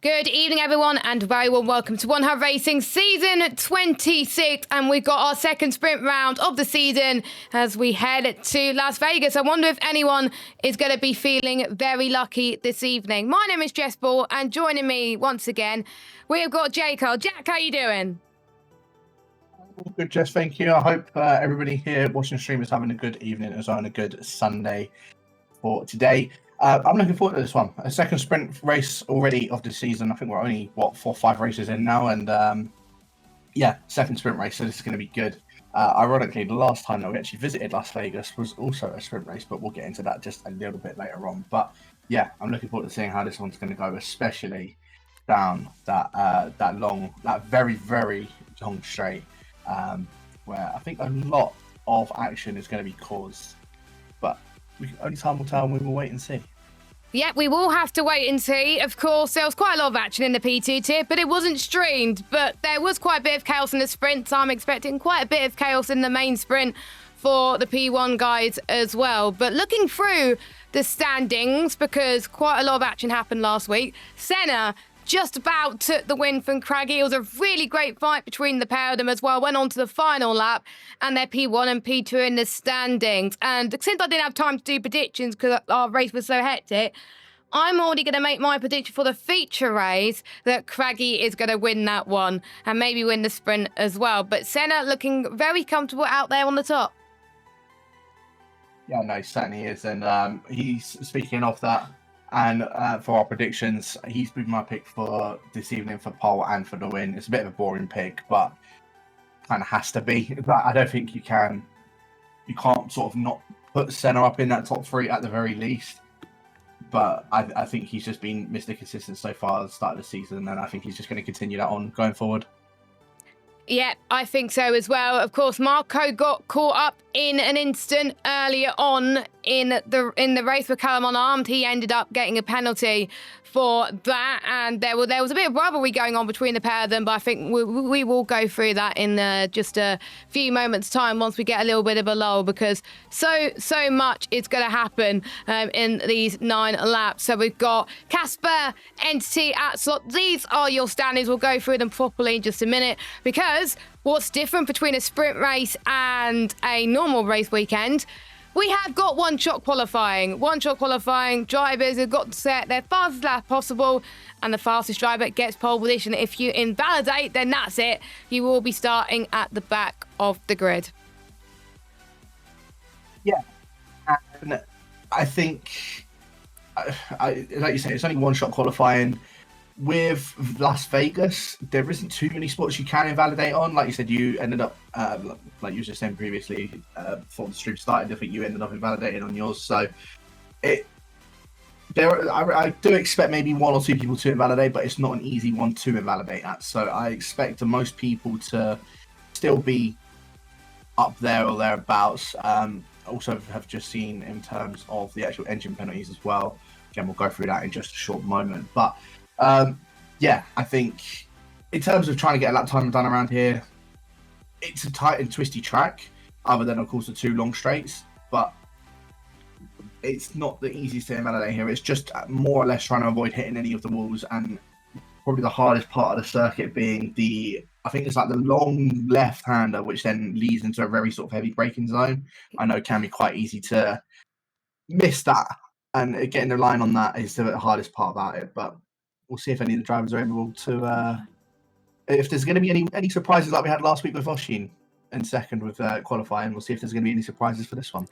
Good evening, everyone, and very warm welcome to One Hub Racing Season 26. And we've got our second sprint round of the season as we head to Las Vegas. I wonder if anyone is going to be feeling very lucky this evening. My name is Jess Ball, and joining me once again, we have got Jack. Jack, how are you doing? Good, Jess, thank you. I hope everybody here watching the stream is having a good evening as well and a good Sunday for today. I'm looking forward to this one. A second sprint race already of the season. I think we're only, 4 or 5 races in now. And yeah, second sprint race, so this is going to be good. Ironically, the last time that we actually visited Las Vegas was also a sprint race, but we'll get into that just a little bit later on. But yeah, I'm looking forward to seeing how this one's going to go, especially down that very, very long straight, where I think a lot of action is going to be caused. But only time will tell, and we will wait and see. Yeah, we will have to wait and see. Of course, there was quite a lot of action in the P2 tier, but it wasn't streamed. But there was quite a bit of chaos in the sprint, so I'm expecting quite a bit of chaos in the main sprint for the P1 guys as well. But looking through the standings, because quite a lot of action happened last week, Senna just about took the win from Craggy. It was a really great fight between the pair of them as well. Went on to the final lap, and they're P1 and P2 in the standings. And since I didn't have time to do predictions because our race was so hectic, I'm already going to make my prediction for the feature race that Craggy is going to win that one and maybe win the sprint as well. But Senna looking very comfortable out there on the top. Yeah, no, he certainly is. And he's speaking of that. And for our predictions, he's been my pick for this evening for pole and for the win. It's a bit of a boring pick, but kind of has to be. But I don't think you can't sort of not put Senna up in that top 3 at the very least. But I think he's just been Mr. Consistent so far at the start of the season, and I think he's just going to continue that on going forward. Yeah, I think so as well. Of course, Marco got caught up in an instant earlier on in the race with Callum unarmed. He ended up getting a penalty for that, and there was a bit of rivalry going on between the pair of them, but I think we will go through that in just a few moments' time once we get a little bit of a lull, because so much is going to happen in these 9 laps. So we've got Casper, Entity, Atslot. These are your standings. We'll go through them properly in just a minute, because what's different between a sprint race and a normal race weekend, we have got one-shot qualifying. One-shot qualifying, drivers have got to set their fastest lap possible, and the fastest driver gets pole position. If you invalidate, then that's it. You will be starting at the back of the grid. Yeah, and I think, like you say, it's only one-shot qualifying. With Las Vegas, there isn't too many spots you can invalidate on. Like you said, you ended up, like you were just saying previously, before the stream started, I think you ended up invalidating on yours. So I do expect maybe 1 or 2 people to invalidate, but it's not an easy one to invalidate at. So I expect most people to still be up there or thereabouts. Also have just seen in terms of the actual engine penalties as well. Again, we'll go through that in just a short moment. But yeah, I think in terms of trying to get a lap time done around here, it's a tight and twisty track, other than, of course, the 2 long straights. But it's not the easiest to invalidate here. It's just more or less trying to avoid hitting any of the walls, and probably the hardest part of the circuit being I think it's like the long left-hander, which then leads into a very sort of heavy braking zone. I know it can be quite easy to miss that, and getting the line on that is the hardest part about it. But we'll see if any of the drivers are able to, if there's going to be any surprises like we had last week with Oshin in second with qualifying. We'll see if there's going to be any surprises for this one.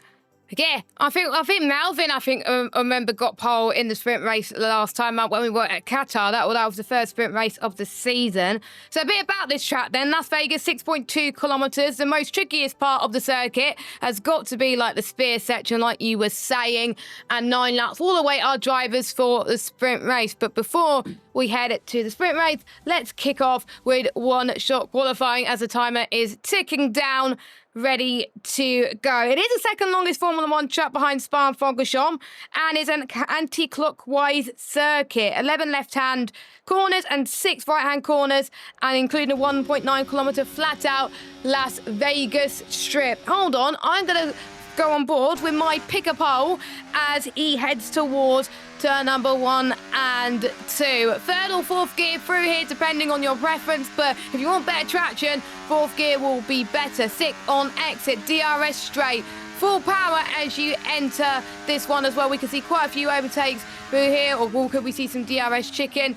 Yeah, I think Melvin, I remember got pole in the sprint race last time out when we were at Qatar. That was the first sprint race of the season. So a bit about this track then. Las Vegas, 6.2 kilometers. The most trickiest part of the circuit has got to be like the spear section, like you were saying, and 9 laps. All the way our drivers for the sprint race. But before we head to the sprint race, let's kick off with one-shot qualifying as the timer is ticking down, ready to go. It is the second longest Formula 1 track behind Spa-Francorchamps, and is an anti-clockwise circuit. 11 left-hand corners and 6 right-hand corners, and including a 1.9 kilometer flat-out Las Vegas strip. Hold on, I'm going to go on board with my pick a pole as he heads towards turn number 1 and 2. 3rd or 4th gear through here, depending on your preference, but if you want better traction, 4th gear will be better. 6 on exit, DRS straight. Full power as you enter this one as well. We can see quite a few overtakes through here, or could we see some DRS chicken?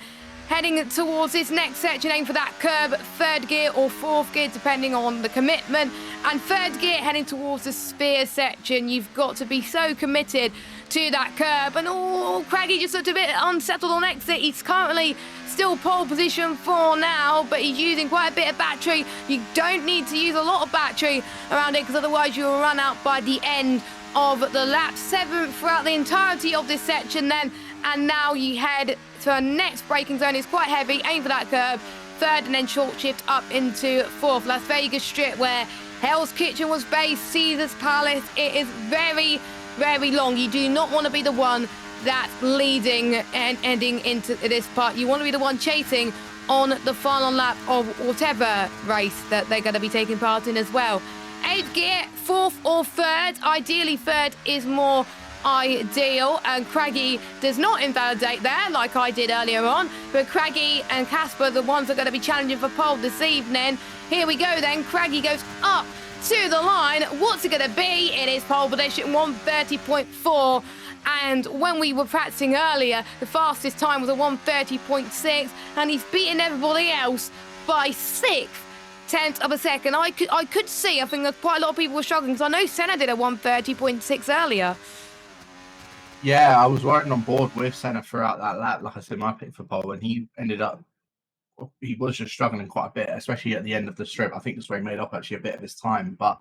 Heading towards this next section, aim for that curb, 3rd gear or 4th gear, depending on the commitment. And 3rd gear heading towards the spear section. You've got to be so committed to that curb. And Craggy just looked a bit unsettled on exit. He's currently still pole position for now, but he's using quite a bit of battery. You don't need to use a lot of battery around it, because otherwise you'll run out by the end of the lap. 7th throughout the entirety of this section then, and now you head to our next braking zone. It's quite heavy, aim for that curb. 3rd and then short shift up into 4th. Las Vegas Strip, where Hell's Kitchen was based, Caesar's Palace. It is very, very long. You do not want to be the one that's leading and ending into this part. You want to be the one chasing on the final lap of whatever race that they're going to be taking part in as well. 8th gear, 4th or 3rd. Ideally 3rd is more ideal, and Craggy does not invalidate there like I did earlier on, but Craggy and Casper, the ones that are going to be challenging for pole this evening. Here we go then. Craggy goes up to the line. What's it going to be? It is pole position 1:30.4, and when we were practicing earlier, the fastest time was a 1:30.6, and he's beaten everybody else by 6/10 of a second. I could see, I think that quite a lot of people were struggling, because I know Senna did a 1:30.6 earlier. Yeah, I was working on board with Senna throughout that lap, like I said, my pick for pole, and he was just struggling quite a bit, especially at the end of the strip. I think that's where he made up actually a bit of his time. But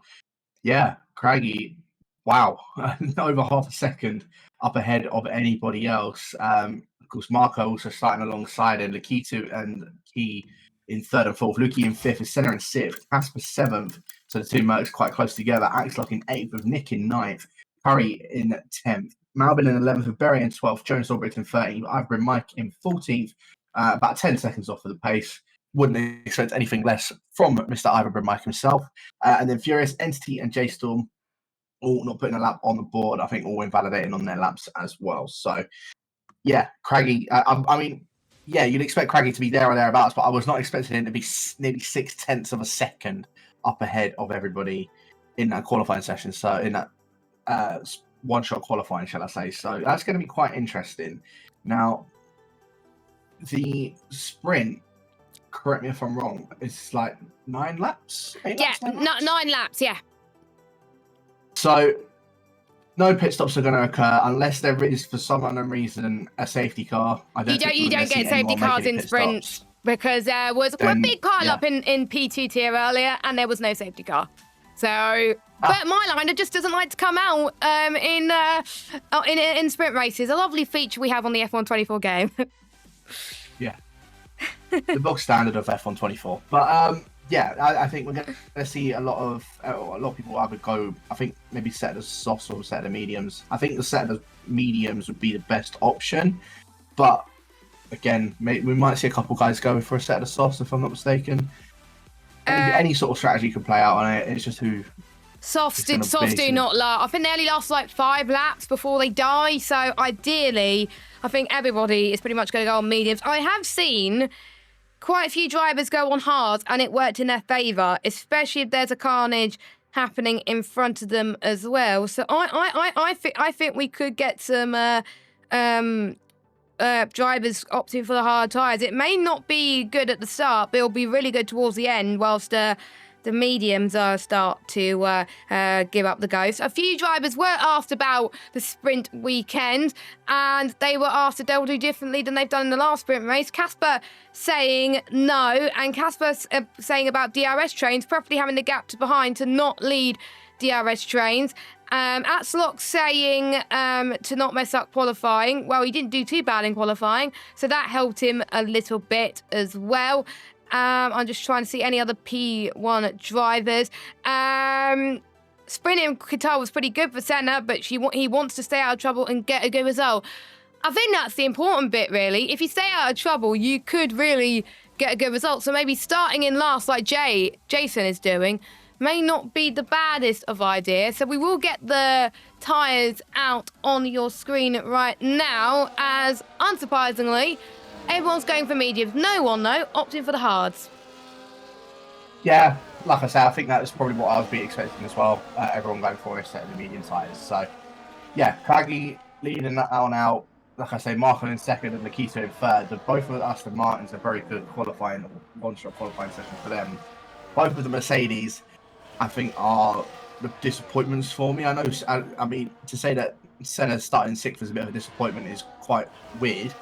yeah, Craggy, wow, over half a second up ahead of anybody else. Of course, Marco also starting alongside him, Lakitu and Key in 3rd and 4th, Luki in 5th, Senna in 6th, Casper 7th. So the two Mercs quite close together. Axlock in 8th, with Nick in 9th, Curry in 10th. Malvin in 11th, with Berry in 12th, Jonas Albrecht in 13th, Ivory and Mike in 14th, about 10 seconds off of the pace. Wouldn't expect anything less from Mr. Ivory and Mike himself. And then Furious, Entity and J-Storm all not putting a lap on the board. I think all invalidating on their laps as well. So, yeah, Craggy, I mean, yeah, you'd expect Craggy to be there or thereabouts, but I was not expecting him to be nearly 6/10 of a second up ahead of everybody in that qualifying session. So, in that one-shot qualifying, shall I say. So that's going to be quite interesting. Now, the sprint, correct me if I'm wrong, it's like 9 laps? 8 Yeah, laps, 9 laps? 9 laps, yeah. So no pit stops are going to occur unless there is, for some unknown reason, a safety car. You don't get safety cars in sprints, because there was a big pile-up in P2 tier earlier, and there was no safety car. So... But my liner just doesn't like to come out in sprint races. A lovely feature we have on the F124 game. Yeah. The bog standard of F124. But yeah, I think we're going to see a lot of people either go, I think maybe set of softs or set of mediums. I think the set of mediums would be the best option. But again, we might see a couple guys go for a set of softs, if I'm not mistaken. Any sort of strategy can play out on it. It's just who... Softs do not last. I think they only last like 5 laps before they die. So ideally, I think everybody is pretty much going to go on mediums. I have seen quite a few drivers go on hards, and it worked in their favour, especially if there's a carnage happening in front of them as well. So I think we could get some drivers opting for the hard tyres. It may not be good at the start, but it'll be really good towards the end, whilst the mediums start to give up the ghost. A few drivers were asked about the sprint weekend, and they were asked if they'll do differently than they've done in the last sprint race. Casper saying no, and Casper saying about DRS trains, preferably having the gap to behind to not lead DRS trains. Axlock saying to not mess up qualifying. Well, he didn't do too bad in qualifying, so that helped him a little bit as well. I'm just trying to see any other P1 drivers. Sprinting Qatar was pretty good for Senna, but he wants to stay out of trouble and get a good result. I think that's the important bit, really. If you stay out of trouble, you could really get a good result. So maybe starting in last, like Jason is doing, may not be the baddest of ideas. So we will get the tyres out on your screen right now, as unsurprisingly, everyone's going for mediums. No one, though, opting for the hards. Yeah, like I say, I think that's probably what I would be expecting as well. Everyone going for a set of the medium tyres. So, yeah, Craggy leading that one out. Like I say, Marco in second and Nikita in third. Both of Aston Martins are very good qualifying, one-shot qualifying session for them. Both of the Mercedes, I think, are the disappointments for me. I mean, to say that Senna starting sixth was a bit of a disappointment is quite weird.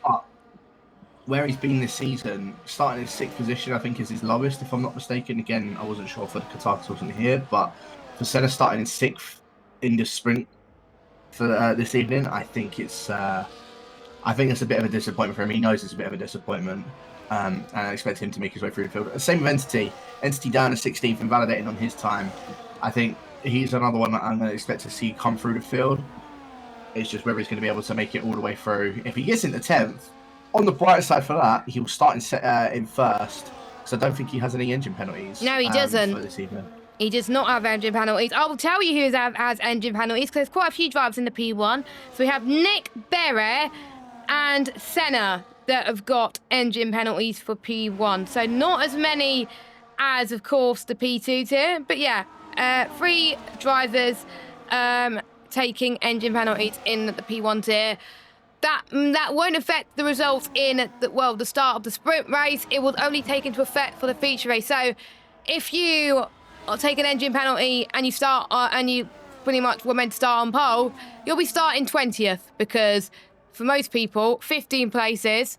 But where he's been this season, starting in sixth position, I think is his lowest, if I'm not mistaken. Again, I wasn't sure for the Qatar because I wasn't here, but for Senna starting in sixth in the sprint for this evening, I think it's a bit of a disappointment for him. He knows it's a bit of a disappointment, and I expect him to make his way through the field. Same with Entity down to 16th and validating on his time. I think he's another one that I'm going to expect to see come through the field. It's just whether he's going to be able to make it all the way through. If he gets into 10th, on the bright side for that, he will start in first, because I don't think he has any engine penalties. No, he doesn't. For this evening. He does not have engine penalties. I will tell you who has engine penalties, because there's quite a few drivers in the P1. So we have Nick Berre and Senna that have got engine penalties for P1. So not as many as, of course, the P2 tier. But yeah, 3 drivers taking engine penalties in the P1 tier. That won't affect the results in the start of the sprint race. It will only take into effect for the feature race. So if you take an engine penalty and you start and you pretty much were meant to start on pole, you'll be starting 20th, because for most people, 15 places,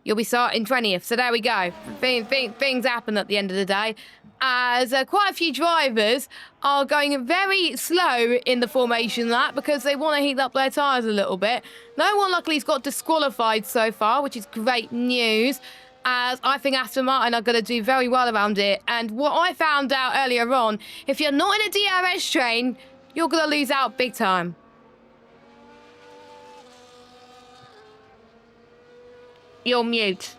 you'll be starting 20th. So there we go. Things happen at the end of the day, as quite a few drivers are going very slow in the formation lap because they want to heat up their tyres a little bit. No one luckily has got disqualified so far, which is great news, as I think Aston Martin are going to do very well around it. And what I found out earlier on, if you're not in a DRS train, you're going to lose out big time. You're mute.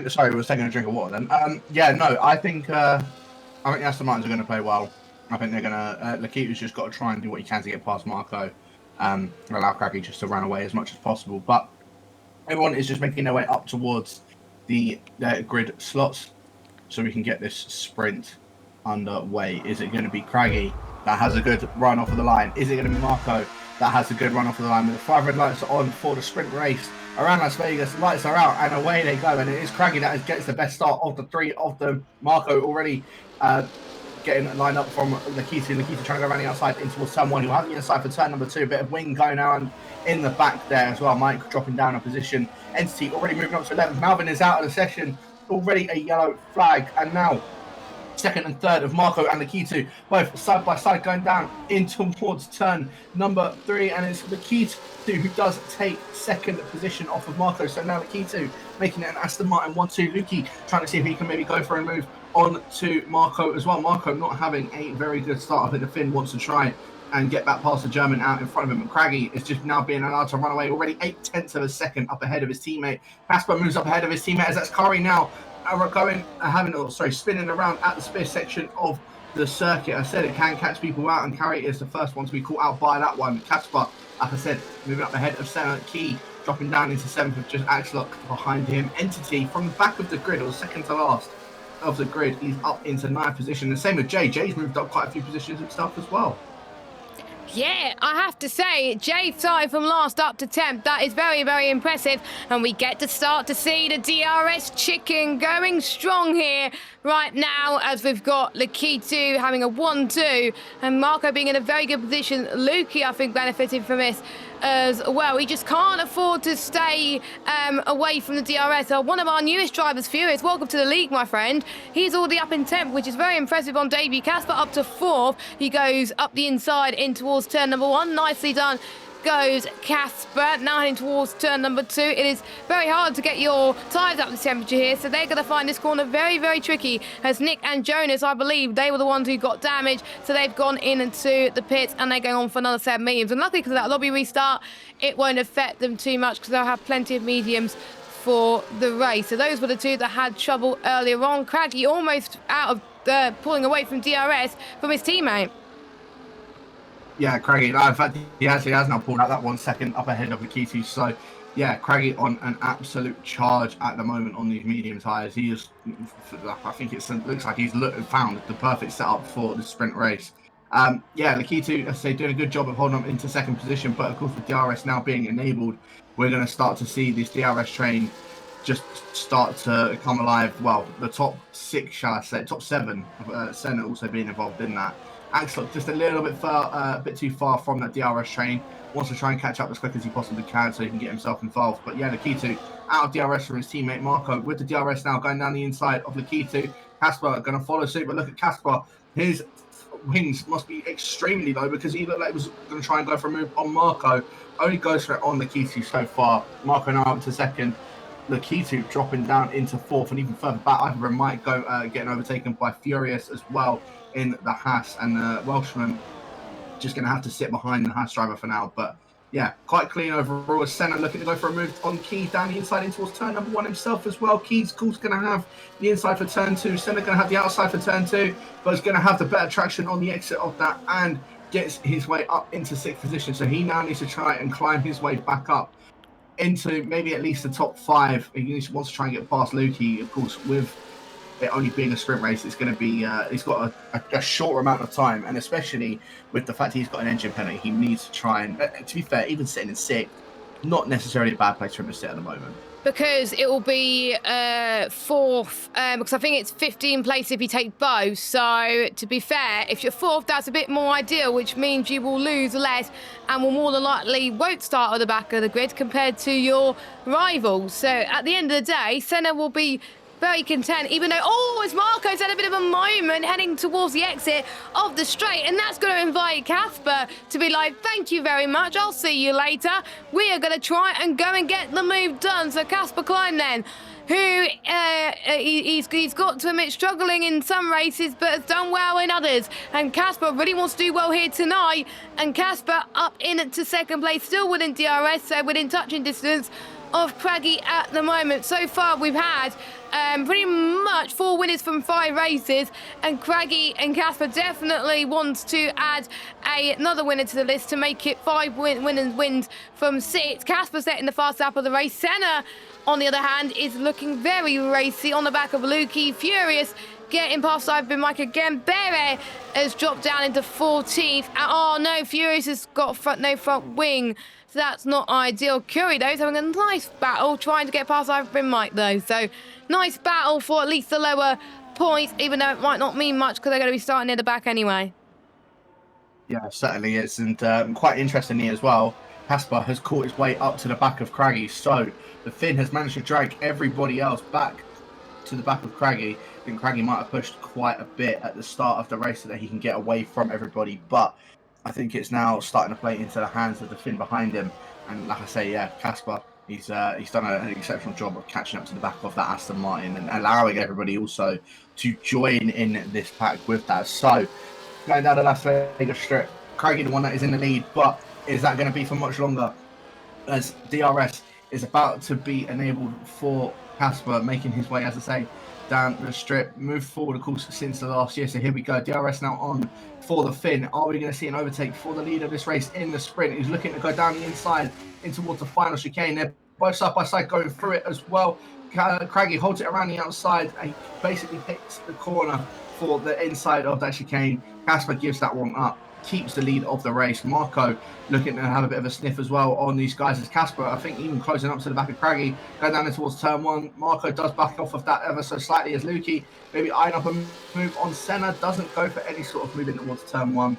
Sorry, we were taking a drink of water then. Yeah, no, I think Aston Martins are going to play well. I think they're going to... Lakita's just got to try and do what he can to get past Marco, and allow Craggy just to run away as much as possible. But everyone is just making their way up towards the grid slots so we can get this sprint underway. Is it going to be Craggy that has a good run off of the line? Is it going to be Marco that has a good run off of the line? With the 5 red lights on for the sprint race around Las Vegas, the lights are out and away they go, and it is Craggy that gets the best start of the 3 of them. Marco already getting lined up from Nikita trying to go around the outside in towards turn 1. He'll have the inside for turn number 2. A bit of wing going on in the back there as well. Mike dropping down a position. Entity already moving up to 11th. Malvin is out of the session. Already a yellow flag. And now second and third of Marco and Nikita, both side by side going down in towards turn number 3. And it's Nikita who does take second position off of Marco. So now Nikita making it an Aston Martin 1-2. Luki trying to see if he can maybe go for a move on to Marco as well. Marco not having a very good start. I think the Finn wants to try and get back past the German out in front of him. And Craggy is just now being allowed to run away, already 0.8 of a second up ahead of his teammate. Casper moves up ahead of his teammate, as that's Curry now spinning around at the spear section of the circuit. I said it can catch people out, and Curry is the first one to be caught out by that one. Casper, like I said, moving up ahead of Senna. Key dropping down into 7th with just Axlock behind him. Entity from the back of the grid, or second to last of the grid, he's up into 9th position. The same with Jay. Jay's moved up quite a few positions himself as well. Yeah, I have to say, Jay started from last up to 10th. That is very, very impressive. And we get to start to see the DRS chicken going strong here right now, as we've got Lakitu having a 1-2 and Marco being in a very good position. Lukey, I think, benefited from this as well. He just can't afford to stay away from the DRS. One of our newest drivers, Furious, welcome to the league, my friend. He's already up in 10th, which is very impressive on debut. Casper up to 4th. He goes up the inside in towards turn number 1. Nicely done goes Casper, now heading towards turn number 2. It is very hard to get your tyres up to temperature here, so they're going to find this corner very, very tricky, as Nick and Jonas, I believe, they were the ones who got damaged, so they've gone into the pits and they're going on for another 7 mediums. And luckily, because of that lobby restart, it won't affect them too much, because they'll have plenty of mediums for the race. So those were the 2 that had trouble earlier on. Craggy almost out of pulling away from DRS from his teammate. Yeah, Craigie. In fact, he actually has now pulled out that 1 second up ahead of Lakitu. So, yeah, Craigie on an absolute charge at the moment on these medium tyres. He is, I think it looks like he's found the perfect setup for the sprint race. Yeah, Lakitu, as I say, doing a good job of holding up into second position. But of course, with DRS now being enabled, we're going to start to see this DRS train just start to come alive. Well, the top 6, shall I say, top 7, Senna also being involved in that. Axel just a little bit a bit too far from that DRS train. Wants to try and catch up as quick as he possibly can so he can get himself involved. But yeah, Lakitu out of DRS from his teammate Marco with the DRS now going down the inside of Lakitu. Casper going to follow suit, but look at Casper. His wings must be extremely low because he looked like he was going to try and go for a move on Marco. Only goes for it on Lakitu so far. Marco now up to second. Lakitu dropping down into fourth, and even further back, Ivan might go getting overtaken by Furious as well in the Haas, and the Welshman just going to have to sit behind the Haas driver for now. But yeah, quite clean overall. Senna looking to go for a move on Keys down the inside in towards turn number 1 himself as well. Keys, of course, going to have the inside for turn 2. Senna going to have the outside for turn 2, but is going to have the better traction on the exit of that and gets his way up into 6th position. So he now needs to try and climb his way back up into maybe at least the top 5. He wants to try and get past Lukey, of course, with it only being a sprint race. It's going to be he's got a short amount of time, and especially with the fact he's got an engine penalty, he needs to try and to be fair, even sitting in 6th, not necessarily a bad place for him to sit at the moment, because it will be 4th, because I think it's 15 place if you take both. So to be fair, if you're 4th, that's a bit more ideal, which means you will lose less and will more than likely won't start at the back of the grid compared to your rivals. So at the end of the day, Senna will be very content, even though, as Marco's had a bit of a moment heading towards the exit of the straight, and that's going to invite Casper to be like, thank you very much, I'll see you later. We are going to try and go and get the move done. So Casper Klein then, who he's got to admit struggling in some races but has done well in others, and Casper really wants to do well here tonight, and Casper up into 2nd place, still within DRS, so within touching distance of Craigie at the moment. So far we've had pretty much 4 winners from 5 races, and Craigie and Casper definitely wants to add another winner to the list to make it 5 wins from 6. Casper setting the fast lap of the race. Senna, on the other hand, is looking very racy on the back of Lukey. Furious getting past I've been Mike again. Bere has dropped down into 14th. Oh no, Furious has got no front wing. So that's not ideal. Curry, though, is having a nice battle trying to get past I've been Mike, though. So nice battle for at least the lower points, even though it might not mean much because they're going to be starting near the back anyway. Yeah, certainly is. And quite interestingly as well, Casper has caught his way up to the back of Craigie. So the Finn has managed to drag everybody else back to the back of Craigie. I think Craigie might have pushed quite a bit at the start of the race so that he can get away from everybody. But I think it's now starting to play into the hands of the Finn behind him. And like I say, yeah, Casper, he's done an exceptional job of catching up to the back of that Aston Martin and allowing everybody also to join in this pack with that. So going down the Las Vegas Strip, Craigie the one that is in the lead, but is that going to be for much longer? As DRS is about to be enabled for Casper, making his way, as I say, down the strip, move forward, of course, since the last year. So here we go. DRS now on for the Finn. Are we going to see an overtake for the lead of this race in the sprint? He's looking to go down the inside in towards the final chicane. They're both side by side going through it as well. Craigie holds it around the outside and he basically hits the corner for the inside of that chicane. Casper gives that one up, keeps the lead of the race. Marco looking to have a bit of a sniff as well on these guys as Casper, I think, even closing up to the back of Craigie, going down towards turn 1. Marco does back off of that ever so slightly as Lukey maybe eyeing up a move on Senna, doesn't go for any sort of moving towards turn 1.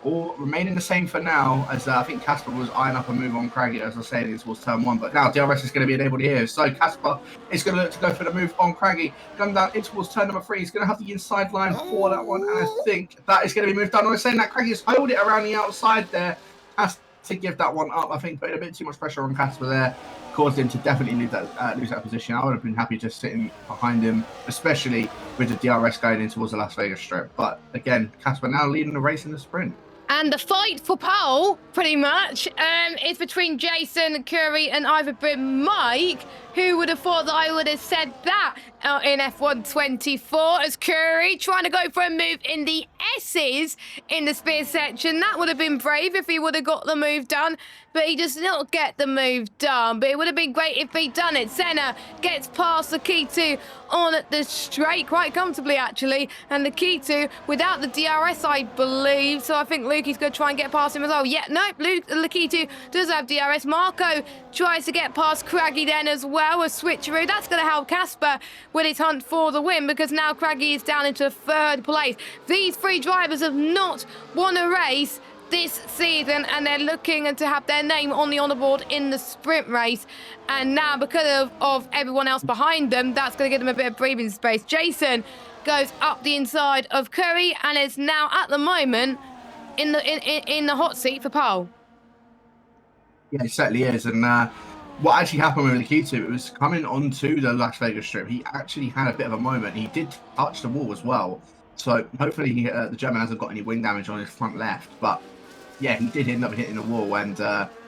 All remaining the same for now, as I think Casper was eyeing up a move on Craigie, as I was saying, towards turn 1. But now DRS is going to be enabled here. So Casper is going to look to go for the move on Craigie. Going down in towards turn number 3. He's going to have the inside line for that one. And I think that is going to be moved down. I was saying that Craigie has held it around the outside there. Has to give that one up. I think putting a bit too much pressure on Casper there caused him to definitely lose that position. I would have been happy just sitting behind him, especially with the DRS going in towards the Las Vegas Strip. But again, Casper now leading the race in the sprint. And the fight for pole, pretty much, is between Jason, Curry, and either Brim Mike. Who would have thought that I would have said that in F124 as Curry trying to go for a move in the S's in the spear section. That would have been brave if he would have got the move done, but he does not get the move done. But it would have been great if he'd done it. Senna gets past the Lakitu on the straight quite comfortably, actually. And Lakitu without the DRS, I believe. So I think Lukey's going to try and get past him as well. Yeah, nope, Lakitu does have DRS. Marco tries to get past Craggy then as well. A switcheroo. That's going to help Casper with his hunt for the win, because now Craggy is down into 3rd place. These 3 drivers have not won a race this season, and they're looking to have their name on the honourboard in the sprint race. And now, because of everyone else behind them, that's going to give them a bit of breathing space. Jason goes up the inside of Curry and is now at the moment in the hot seat for pole. Yeah, it certainly is. And what actually happened with Lakitu, it was coming onto the Las Vegas Strip. He actually had a bit of a moment. He did touch the wall as well. So hopefully the German hasn't got any wing damage on his front left. But yeah, he did end up hitting the wall and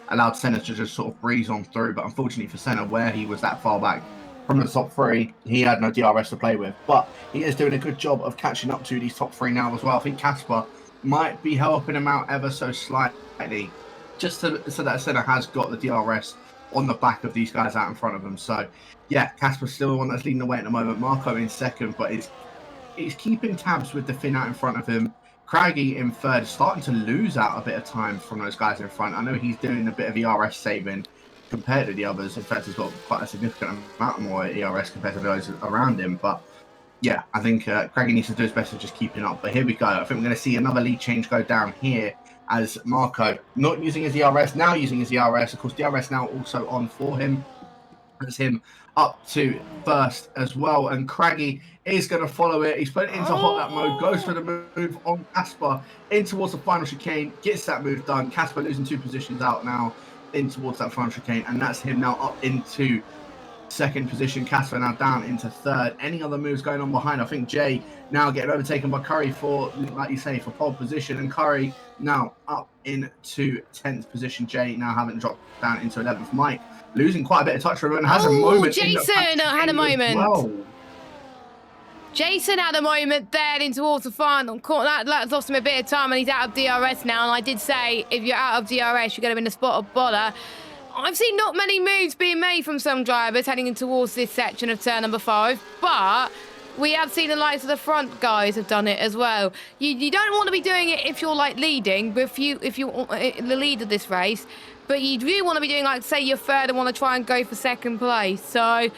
allowed Senna to just sort of breeze on through. But unfortunately for Senna, where he was that far back from the top 3, he had no DRS to play with. But he is doing a good job of catching up to these top 3 now as well. I think Casper might be helping him out ever so slightly, just so that Senna has got the DRS on the back of these guys out in front of him. So yeah, Casper's still the one that's leading the way at the moment. Marco in 2nd, but he's keeping tabs with the Finn out in front of him. Craggy in 3rd, starting to lose out a bit of time from those guys in front. I know he's doing a bit of ERS saving compared to the others. In fact, he's got quite a significant amount more ERS compared to those around him. But yeah, I think Craggy needs to do his best of just keeping up. But here we go. I think we're going to see another lead change go down here as Marco not using his ERS, now using his ERS. Of course, DRS now also on for him. That's him up to 1st as well. And Craggy is going to follow it. He's put it into hot lap mode, goes for the move on Casper in towards the final chicane, gets that move done. Casper losing 2 positions out now in towards that final chicane. And that's him now up into 2nd position. Casper now down into 3rd. Any other moves going on behind? I think Jay now getting overtaken by Curry for, like you say, for pole position. And Curry now up into 10th position. Jay now having dropped down into 11th. Mike losing quite a bit of touch from him and has a moment. Jason had a moment. Well. Jason had a moment there in towards the final. That lost him a bit of time, and he's out of DRS now. And I did say, if you're out of DRS, you're going to be in the spot of bother. I've seen not many moves being made from some drivers heading in towards this section of turn number 5, but we have seen the likes of the front guys have done it as well. You don't want to be doing it if you're like leading, but if you're the lead of this race, but you do want to be doing, like, say you're 3rd and want to try and go for 2nd place. So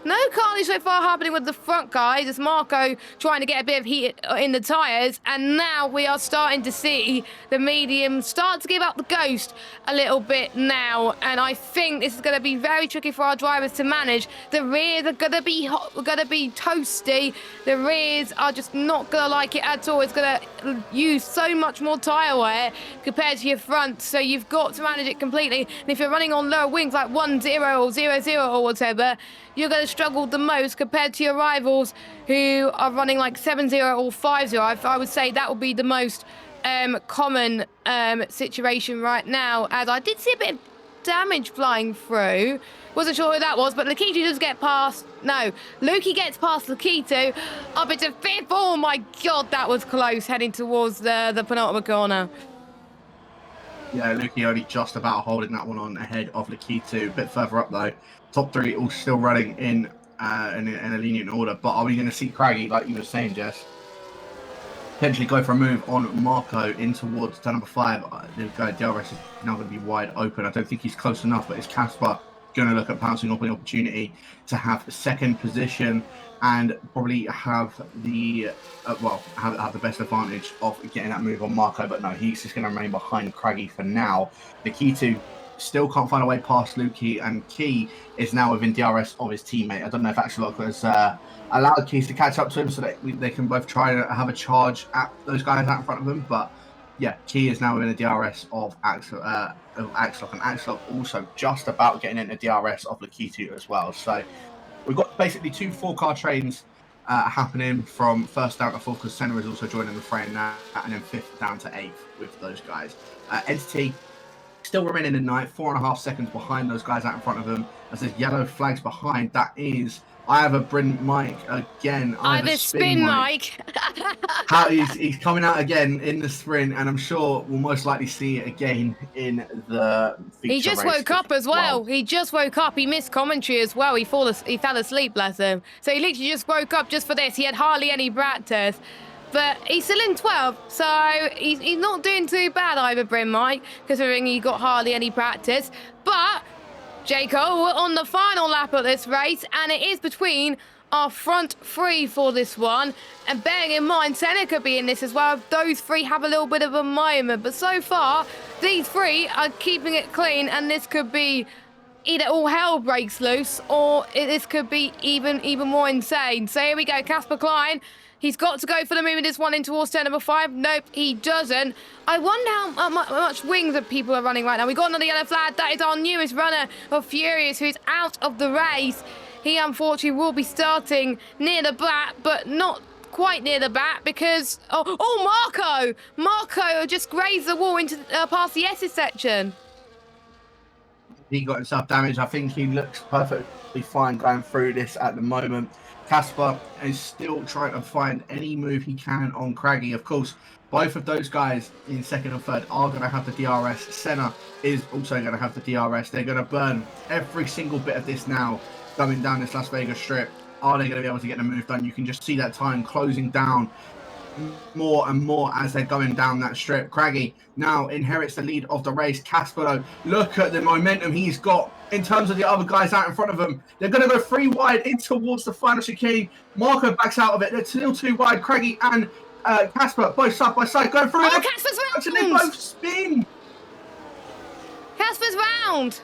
no carnage so far happening with the front guys. It's Marco trying to get a bit of heat in the tyres. And now we are starting to see the medium start to give up the ghost a little bit now. And I think this is going to be very tricky for our drivers to manage. The rears are going to be toasty. The rears are just not going to like it at all. It's going to use so much more tyre wear compared to your front. So you've got to manage it completely. And if you're running on lower wings like 1-0 or 0-0 or whatever, you're going to struggle the most compared to your rivals who are running like 7-0 or 5-0. I would say that would be the most common situation right now, as I did see a bit of damage flying through. Wasn't sure who that was, but Lakitu does get past. No, Lukey gets past Lakitu up into 5th. Oh my God, that was close, heading towards the penultimate corner. Yeah, Lukey only just about holding that one on ahead of Lakitu. A bit further up though. Top 3 all still running in a lenient order. But are we going to see Craggy, like you were saying, Jess, potentially go for a move on Marco in towards turn number 5? The guy DRS is now going to be wide open. I don't think he's close enough, but it's Casper going to look at pouncing up an opportunity to have 2nd position and probably have the have the best advantage of getting that move on Marco. But no, he's just going to remain behind Craggy for now. The Lakitu still can't find a way past Lukey, and Key is now within DRS of his teammate. I don't know if Axelot has allowed Keys to catch up to him so that they can both try to have a charge at those guys out in front of them. But yeah, Key is now within the DRS of Axelot, and Axelot also just about getting into DRS of Lakitu as well. So we've got basically 2 4-car trains happening from first down to fourth, because Senna is also joining the fray now, and then fifth down to eighth with those guys. Entity still remaining in ninth, 4.5 seconds behind those guys out in front of them. As there's yellow flags behind, that is either Bryn Mike again, either Spin Mike. He's coming out again in the sprint, and I'm sure we'll most likely see it again in the feature He just race woke up as well. He just woke up. He missed commentary as well. He fell asleep, bless him. So he literally just woke up just for this. He had hardly any practice. But he's still in 12th, so he's not doing too bad either, Bryn Mike, considering he got hardly any practice. But Jacob, we're on the final lap of this race, and it is between our front three for this one. And bearing in mind, Senna could be in this as well. Those three have a little bit of a moment. But so far, these three are keeping it clean, and this could be either all hell breaks loose, or this could be even more insane. So here we go, Casper Klein. He's got to go for the move in this one in towards turn number 5. Nope, he doesn't. I wonder how much wings that people are running right now. We got another yellow flag. That is our newest runner of Furious, who's out of the race. He unfortunately will be starting near the back, but not quite near the back because Marco just grazed the wall into past the S's section. He got himself damaged. I think he looks perfectly fine going through this at the moment. Casper is still trying to find any move he can on Craggy. Of course, both of those guys in second and third are going to have the DRS. Senna is also going to have the DRS. They're going to burn every single bit of this now going down this Las Vegas strip. Are they going to be able to get the move done? You can just see that time closing down more and more as they're going down that strip. Craggy now inherits the lead of the race. Casper, though, look at the momentum he's got in terms of the other guys out in front of him. They're going to go 3 wide in towards the final chicane. Marco backs out of it. They're still 2 wide. Craggy and Casper both side by side going through. Oh, Casper's round! And they both spin. Casper's round.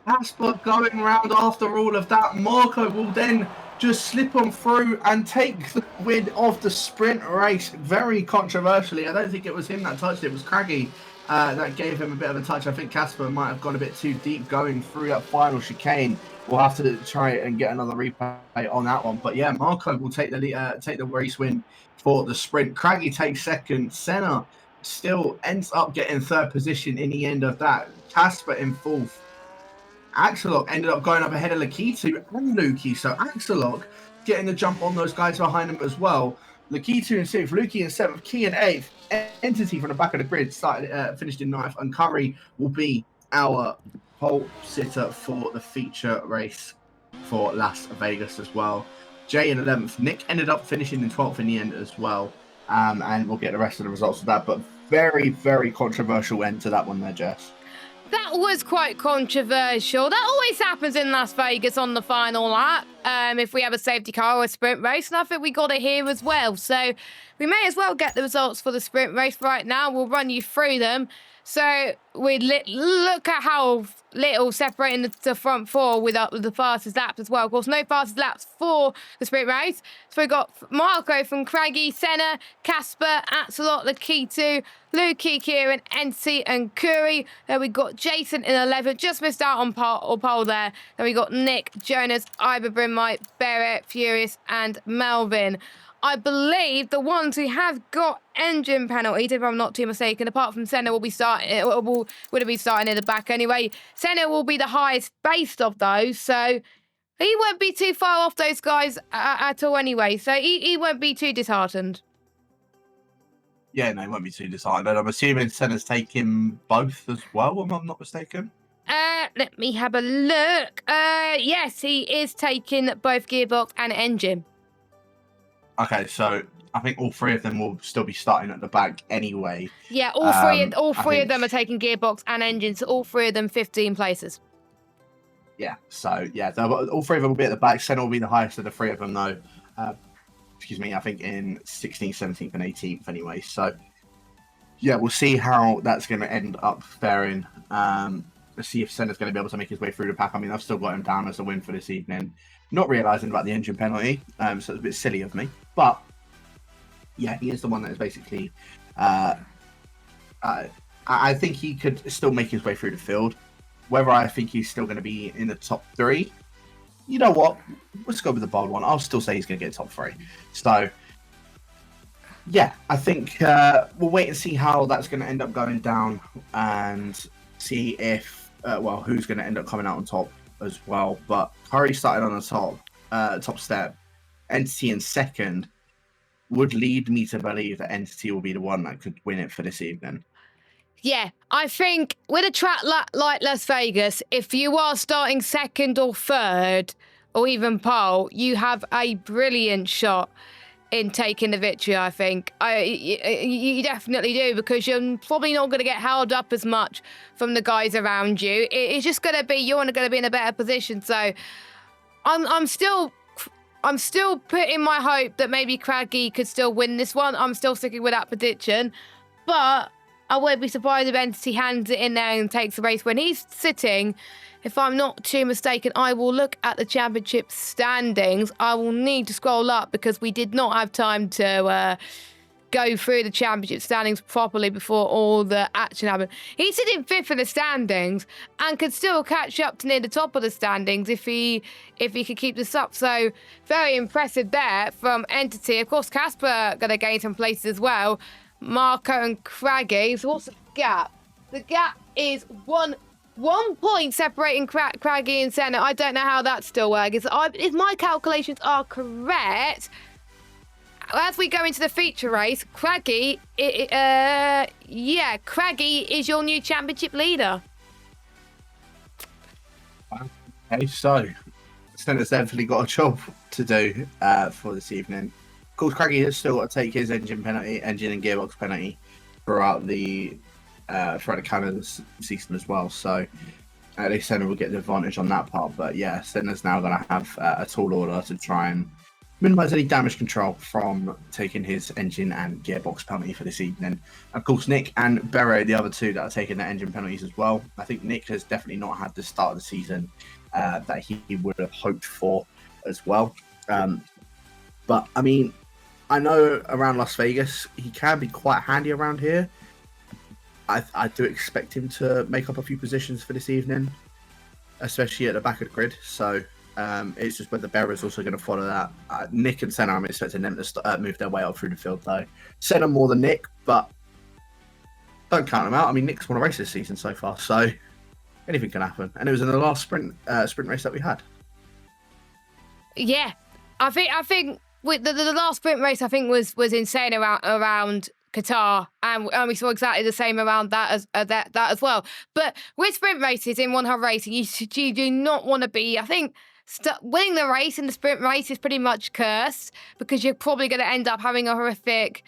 Casper going round after all of that. Marco will then just slip on through and take the win of the sprint race very controversially. I don't think it was him that touched it. It was Craggy that gave him a bit of a touch. I think Casper might have gone a bit too deep going through that final chicane. We'll have to try and get another replay on that one. But yeah, Marco will take the race win for the sprint. Craggy takes second. Senna still ends up getting third position in the end of that. Casper in fourth. Axelok ended up going up ahead of Lakitu and Lukey. So Axelok getting the jump on those guys behind him as well. Lakitu in 6th, Lukey in 7th, Key in 8th. Entity from the back of the grid finished in 9th. And Curry will be our pole sitter for the feature race for Las Vegas as well. Jay in 11th. Nick ended up finishing in 12th in the end as well. And we'll get the rest of the results of that. But very, very controversial end to that one there, Jess. That was quite controversial. That always happens in Las Vegas on the final lap. If we have a safety car or a sprint race, and I think we got it here as well. So we may as well get the results for the sprint race right now. We'll run you through them. So we look at how little separating the front four with the fastest laps as well. Of course, no fastest laps for the sprint race. So we've got Marco from Craggy, Senna, Casper, Axelot, Lakitu, Lukey, Kieran, Entity and Curry. Then we got Jason in 11th, just missed out on pole there. Then we got Nick, Jonas, Iber, Brimite, Barrett, Furious and Melvin. I believe the ones who have got engine penalties, if I'm not too mistaken, apart from Senna, would have been starting in the back anyway. Senna will be the highest based of those, so he won't be too far off those guys at all anyway. So he won't be too disheartened. Yeah, no, he won't be too disheartened. I'm assuming Senna's taking both as well, if I'm not mistaken. Let me have a look. Yes, he is taking both gearbox and engine. Okay, so I think all 3 of them will still be starting at the back anyway. Yeah, all three of them are taking gearbox and engine, so all 3 of them 15 places. Yeah, so yeah, all 3 of them will be at the back. Senna will be the highest of the 3 of them, though. I think in 16th, 17th, and 18th anyway. So yeah, we'll see how that's going to end up faring. Let's see if Senna's going to be able to make his way through the pack. I mean, I've still got him down as a win for this evening. Not realising about the engine penalty, so it's a bit silly of me. But yeah, he is the one that is basically. I think he could still make his way through the field. Whether I think he's still going to be in the top 3, you know what? Let's go with the bold one. I'll still say he's going to get top 3. So, yeah, I think we'll wait and see how that's going to end up going down and see if, who's going to end up coming out on top as well. But Curry started on the top step. Entity in second would lead me to believe that Entity will be the one that could win it for this evening. Yeah, I think with a track like Las Vegas, if you are starting second or third, or even pole, you have a brilliant shot in taking the victory, I think. You definitely do, because you're probably not going to get held up as much from the guys around you. It's just going to be, you're going to be in a better position. So I'm still putting my hope that maybe Craggy could still win this one. I'm still sticking with that prediction. But I won't be surprised if Entity hands it in there and takes the race. When he's sitting, if I'm not too mistaken, I will look at the championship standings. I will need to scroll up because we did not have time to go through the championship standings properly before all the action happened. He's sitting 5th in the standings and could still catch up to near the top of the standings if he could keep this up. So very impressive there from Entity. Of course, Casper going to gain some places as well. Marco and Craggy. So what's the gap? The gap is one point separating Craggy and Senna. I don't know how that's still working. If my calculations are correct, as we go into the feature race, Craggy, Craggy is your new championship leader. Okay, so Senna's definitely got a job to do for this evening. Of course, Craggy has still got to take his engine and gearbox penalty throughout the Canada season as well. So at least Senna will get the advantage on that part. But yeah, Senna's now going to have a tall order to try and minimize any damage control from taking his engine and gearbox penalty for this evening. Of course, Nick and Bero, the other two that are taking their engine penalties as well. I think Nick has definitely not had the start of the season that he would have hoped for as well. But I mean, I know around Las Vegas, he can be quite handy around here. I do expect him to make up a few positions for this evening, especially at the back of the grid. So it's just whether Bero is also going to follow that. Nick and Senna, I'm expecting them to move their way up through the field, though. Senna more than Nick, but don't count them out. I mean, Nick's won a race this season so far, so anything can happen. And it was in the last sprint race that we had. Yeah, I think with the last sprint race, I think was insane around Qatar, and we saw exactly the same around that as well. But with sprint races in one-hub racing, you do not want to be. I think winning the race in the sprint race is pretty much cursed, because you're probably going to end up having a horrific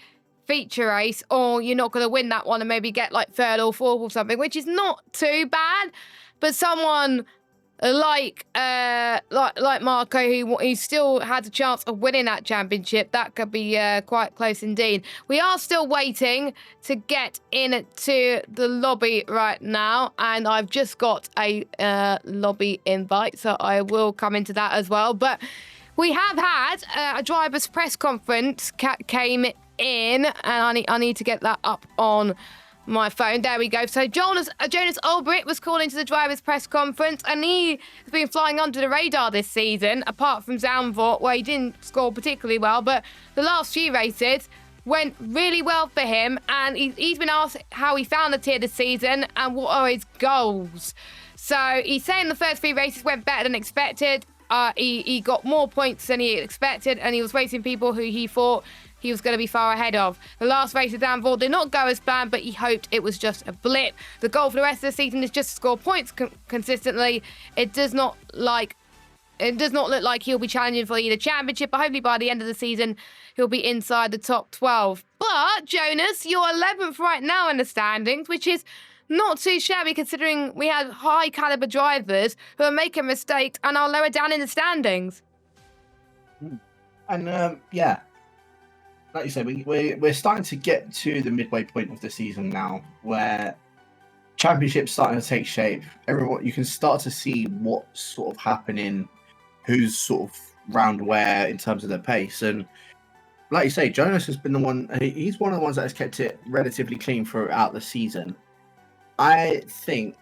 feature race, or you're not going to win that one and maybe get like third or fourth or something, which is not too bad. But someone like Marco, who still had a chance of winning that championship, that could be quite close indeed. We are still waiting to get into the lobby right now, and I've just got a lobby invite, so I will come into that as well. But we have had a driver's press conference came in, and I need to get that up on my phone. There we go. So Jonas Ulbricht was called into the drivers' press conference, and he has been flying under the radar this season, apart from Zandvoort, where he didn't score particularly well. But the last few races went really well for him, and he's been asked how he found the tier this season and what are his goals. So he's saying the first 3 races went better than expected. He got more points than he expected, and he was racing people who he thought he was going to be far ahead of. The last race of Danville did not go as planned, but he hoped it was just a blip. The goal for the rest of the season is just to score points consistently. It does not look like he'll be challenging for either championship, but hopefully by the end of the season, he'll be inside the top 12. But, Jonas, you're 11th right now in the standings, which is not too shabby considering we have high caliber drivers who are making mistakes and are lower down in the standings. And, yeah. Like you said, we're starting to get to the midway point of the season now, where championship's starting to take shape. You can start to see what's sort of happening, who's sort of round where in terms of their pace. And like you say, Jonas has been the one. He's one of the ones that has kept it relatively clean throughout the season. I think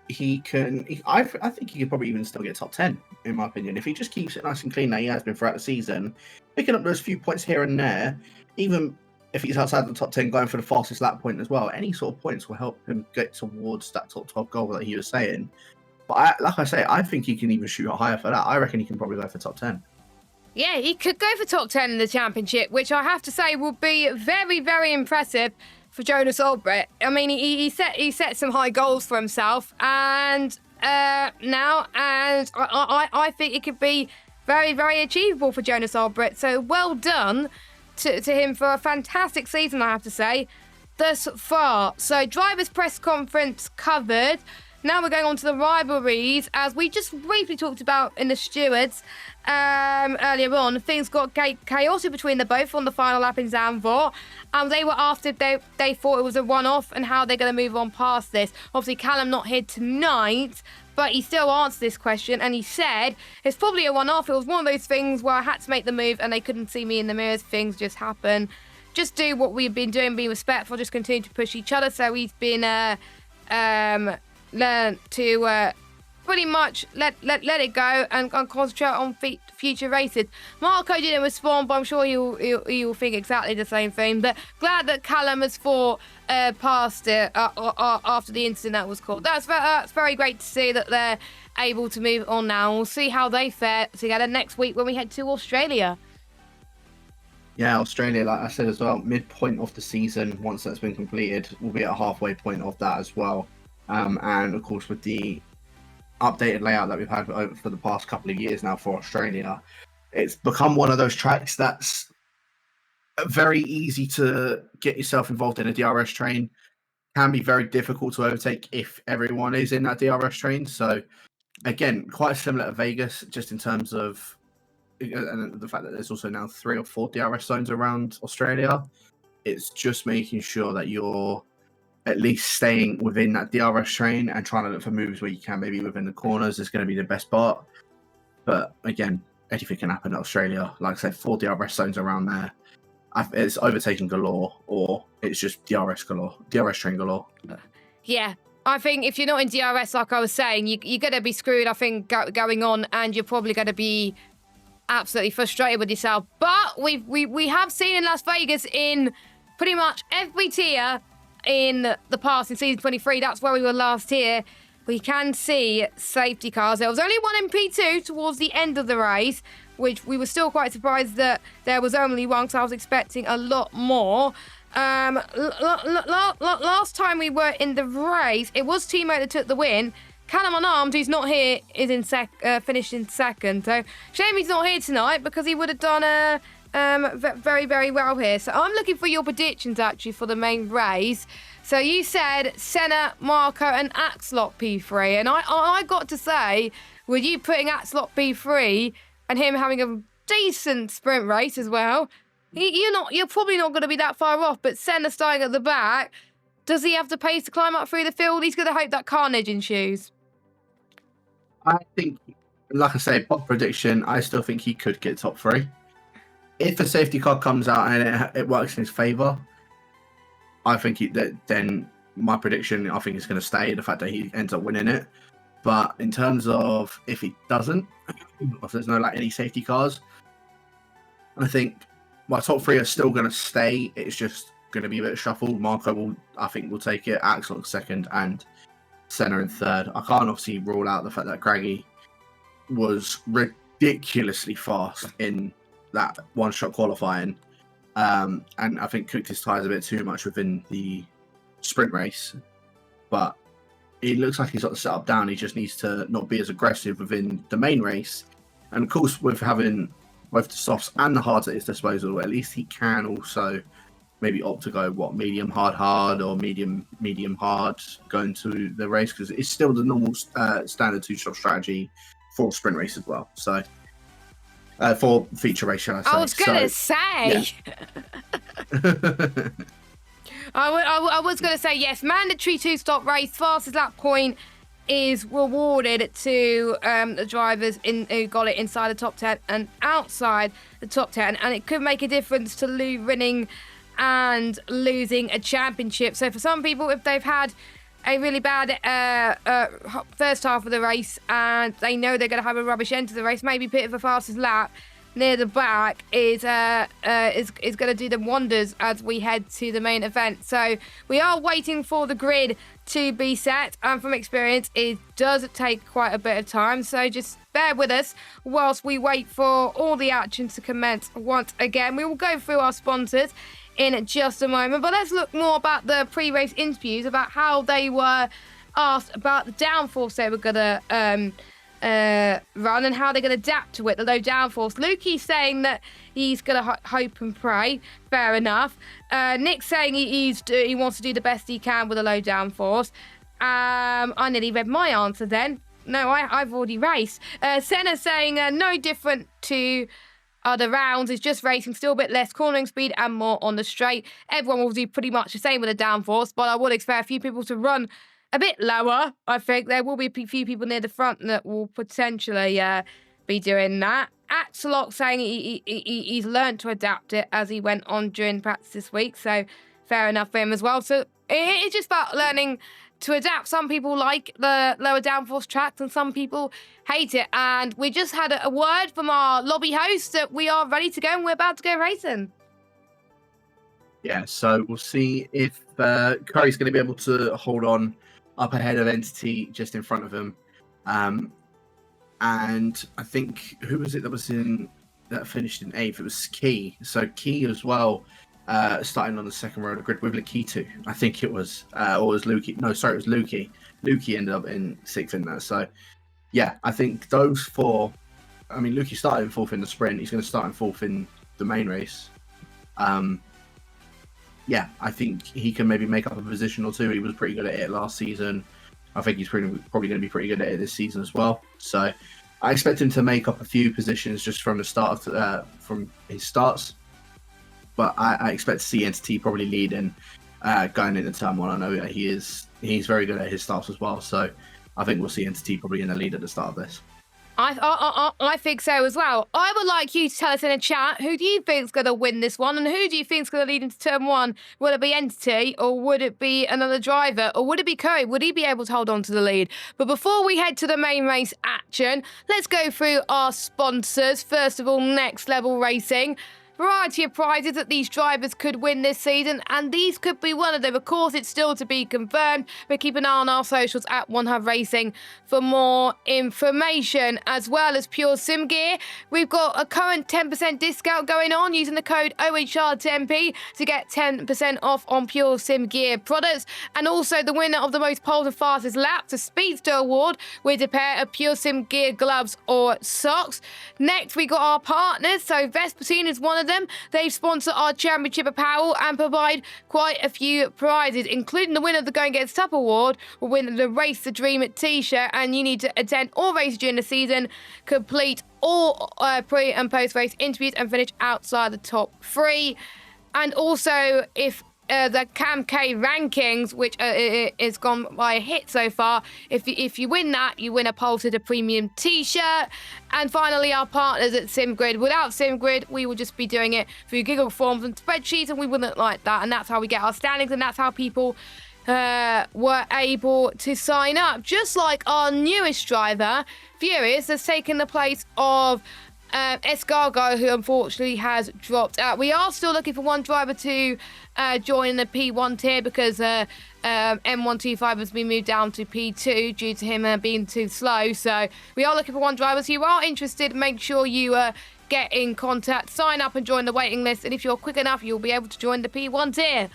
he can. I think he could probably even still get top 10 in my opinion. If he just keeps it nice and clean, that he has been throughout the season, picking up those few points here and there, even if he's outside the top 10, going for the fastest lap point as well, any sort of points will help him get towards that top 12 goal that he was saying. But like I say, I think he can even shoot higher for that. I reckon he can probably go for top 10. Yeah, he could go for top 10 in the championship, which I have to say will be very, very impressive for Jonas Olbrecht. I mean, he set some high goals for himself, and I think it could be very, very achievable for Jonas Olbrecht. So well done to him for a fantastic season, I have to say, thus far. So drivers' press conference covered. Now we're going on to the rivalries, as we just briefly talked about in the stewards earlier on. Things got chaotic between the both on the final lap in Zandvoort, and they were asked if they thought it was a one-off and how they're going to move on past this. Obviously, Callum not here tonight, but he still answered this question, and he said it's probably a one-off. It was one of those things where I had to make the move and they couldn't see me in the mirrors. Things just happen. Just do what we've been doing, be respectful, just continue to push each other. So he's been learn to pretty much let it go and concentrate on future races. Marco didn't respond, but I'm sure he'll think exactly the same thing. But glad that Callum has fought past it after the incident that was caught. That's very great to see that they're able to move on now. We'll see how they fare together next week when we head to Australia. Yeah, Australia, like I said as well, midpoint of the season, once that's been completed, we'll be at a halfway point of that as well. And of course, with the updated layout that we've had for the past couple of years now for Australia, it's become one of those tracks that's very easy to get yourself involved in a DRS train. Can be very difficult to overtake if everyone is in that DRS train. So again, quite similar to Vegas, just in terms of the fact that there's also now 3 or 4 DRS zones around Australia. It's just making sure that you're at least staying within that DRS train and trying to look for moves where you can, maybe within the corners, is going to be the best part. But again, anything can happen in Australia. Like I said, 4 DRS zones around there. It's overtaking galore, or it's just DRS galore, DRS train galore. Yeah, I think if you're not in DRS, like I was saying, you're going to be screwed, I think, going on, and you're probably going to be absolutely frustrated with yourself. But we have seen in Las Vegas, in pretty much every tier in the past, in season 23, that's where we were last year, we can see safety cars. There was only one in P2 towards the end of the race, which we were still quite surprised that there was only one, because I was expecting a lot more. Last time we were in the race, it was teammate that took the win. Callum Unarmed, who's not here, is in finished in second. So shame he's not here tonight, because he would have done very, very well here. So I'm looking for your predictions, actually, for the main race. So you said Senna, Marco and Axelot P3. And I got to say, with you putting Axelot P3 and him having a decent sprint race as well, you're probably not going to be that far off. But Senna starting at the back, does he have the pace to climb up through the field? He's going to hope that carnage ensues. I think, like I say, pop prediction, I still think he could get top 3. If a safety car comes out and it works in his favour, I think then my prediction, I think, is going to stay, the fact that he ends up winning it. But in terms of if he doesn't, if there's no any safety cars, I think my top 3 are still going to stay. It's just going to be a bit shuffled. Marco will take it, Axel second, and Senna in third. I can't obviously rule out the fact that Craggy was ridiculously fast in that one-shot qualifying, and I think cooked his tyres a bit too much within the sprint race. But it looks like he's got the setup down. He just needs to not be as aggressive within the main race. And of course, with having both the softs and the hards at his disposal, at least he can also maybe opt to go medium hard or medium hard going to the race, because it's still the normal standard 2-shot strategy for sprint race as well. So for feature race, shall I say? I was gonna say. Yeah. I was going to say, yes, mandatory 2-stop race, fastest lap point is rewarded to the drivers who got it inside the top 10 and outside the top 10, and it could make a difference to winning and losing a championship. So for some people, if they've had a really bad first half of the race, and they know they're going to have a rubbish end to the race. Maybe Peter the fastest lap near the back is going to do them wonders as we head to the main event. So we are waiting for the grid to be set, and from experience, it does take quite a bit of time. So just bear with us whilst we wait for all the action to commence once again. We will go through our sponsors in just a moment, but let's look more about the pre-race interviews, about how they were asked about the downforce they were going to run and how they're going to adapt to it, the low downforce. Lukey's saying that he's going to hope and pray. Fair enough. Nick's saying he wants to do the best he can with a low downforce. I nearly read my answer then. No, I've already raced. Senna's saying no different to other rounds. It's just racing, still a bit less cornering speed and more on the straight. Everyone will do pretty much the same with a downforce, but I would expect a few people to run a bit lower. I think there will be a few people near the front that will potentially be doing that. Axelot saying he's learned to adapt it as he went on during practice this week, so fair enough for him as well. So it's just about learning to adapt. Some people like the lower downforce tracks and some people hate it. And we just had a word from our lobby host that we are ready to go and we're about to go racing. Yeah, so we'll see if Curry's going to be able to hold on up ahead of Entity just in front of him. And I think, who was it that finished in 8th? It was Key. So Key as well, starting on the second row of the grid with Lakitu, I think it was. Or was Lukey? No, sorry, it was Lukey. Lukey ended up in 6th in there. So, yeah, I think those four, I mean, Lukey started in 4th in the sprint. He's going to start in 4th in the main race. Yeah, I think he can maybe make up a position or two. He was pretty good at it last season. I think he's probably going to be pretty good at it this season as well. So I expect him to make up a few positions just from the start of from his starts. But I expect to see Entity probably leading going into turn 1. I know that he's very good at his starts as well. So I think we'll see Entity probably in the lead at the start of this. I think so as well. I would like you to tell us in a chat, who do you think is going to win this one and who do you think is going to lead into turn 1? Will it be Entity or would it be another driver or would it be Curry? Would he be able to hold on to the lead? But before we head to the main race action, let's go through our sponsors. First of all, Next Level Racing. Variety of prizes that these drivers could win this season, and these could be one of them. Of course, it's still to be confirmed, but keep an eye on our socials at One Hub Racing for more information, as well as Pure Sim Gear. We've got a current 10% discount going on using the code OHR10P to get 10% off on Pure Sim Gear products, and also the winner of the most poles and fastest lap, the Speedster Award, with a pair of Pure Sim Gear gloves or socks. Next, we got our partners, so Vespertine is one of them. They sponsor our championship apparel and provide quite a few prizes, including the winner of the Going Against Up Award will win the Race the Dream t-shirt, and you need to attend all races during the season, complete all pre and post race interviews and finish outside the top 3. And also, if the Cam K rankings, which is gone by a hit so far. If you win that, you win a Pulsar Premium t-shirt. And finally, our partners at SimGrid. Without SimGrid, we would just be doing it through Google Forms and spreadsheets, and we wouldn't like that. And that's how we get our standings, and that's how people were able to sign up. Just like our newest driver, Furious, has taken the place of Escargo, who unfortunately has dropped out. We are still looking for one driver to join the P1 tier because M125 has been moved down to P2 due to him being too slow. So we are looking for one driver. So if you are interested, make sure you get in contact, sign up and join the waiting list. And if you're quick enough, you'll be able to join the P1 tier.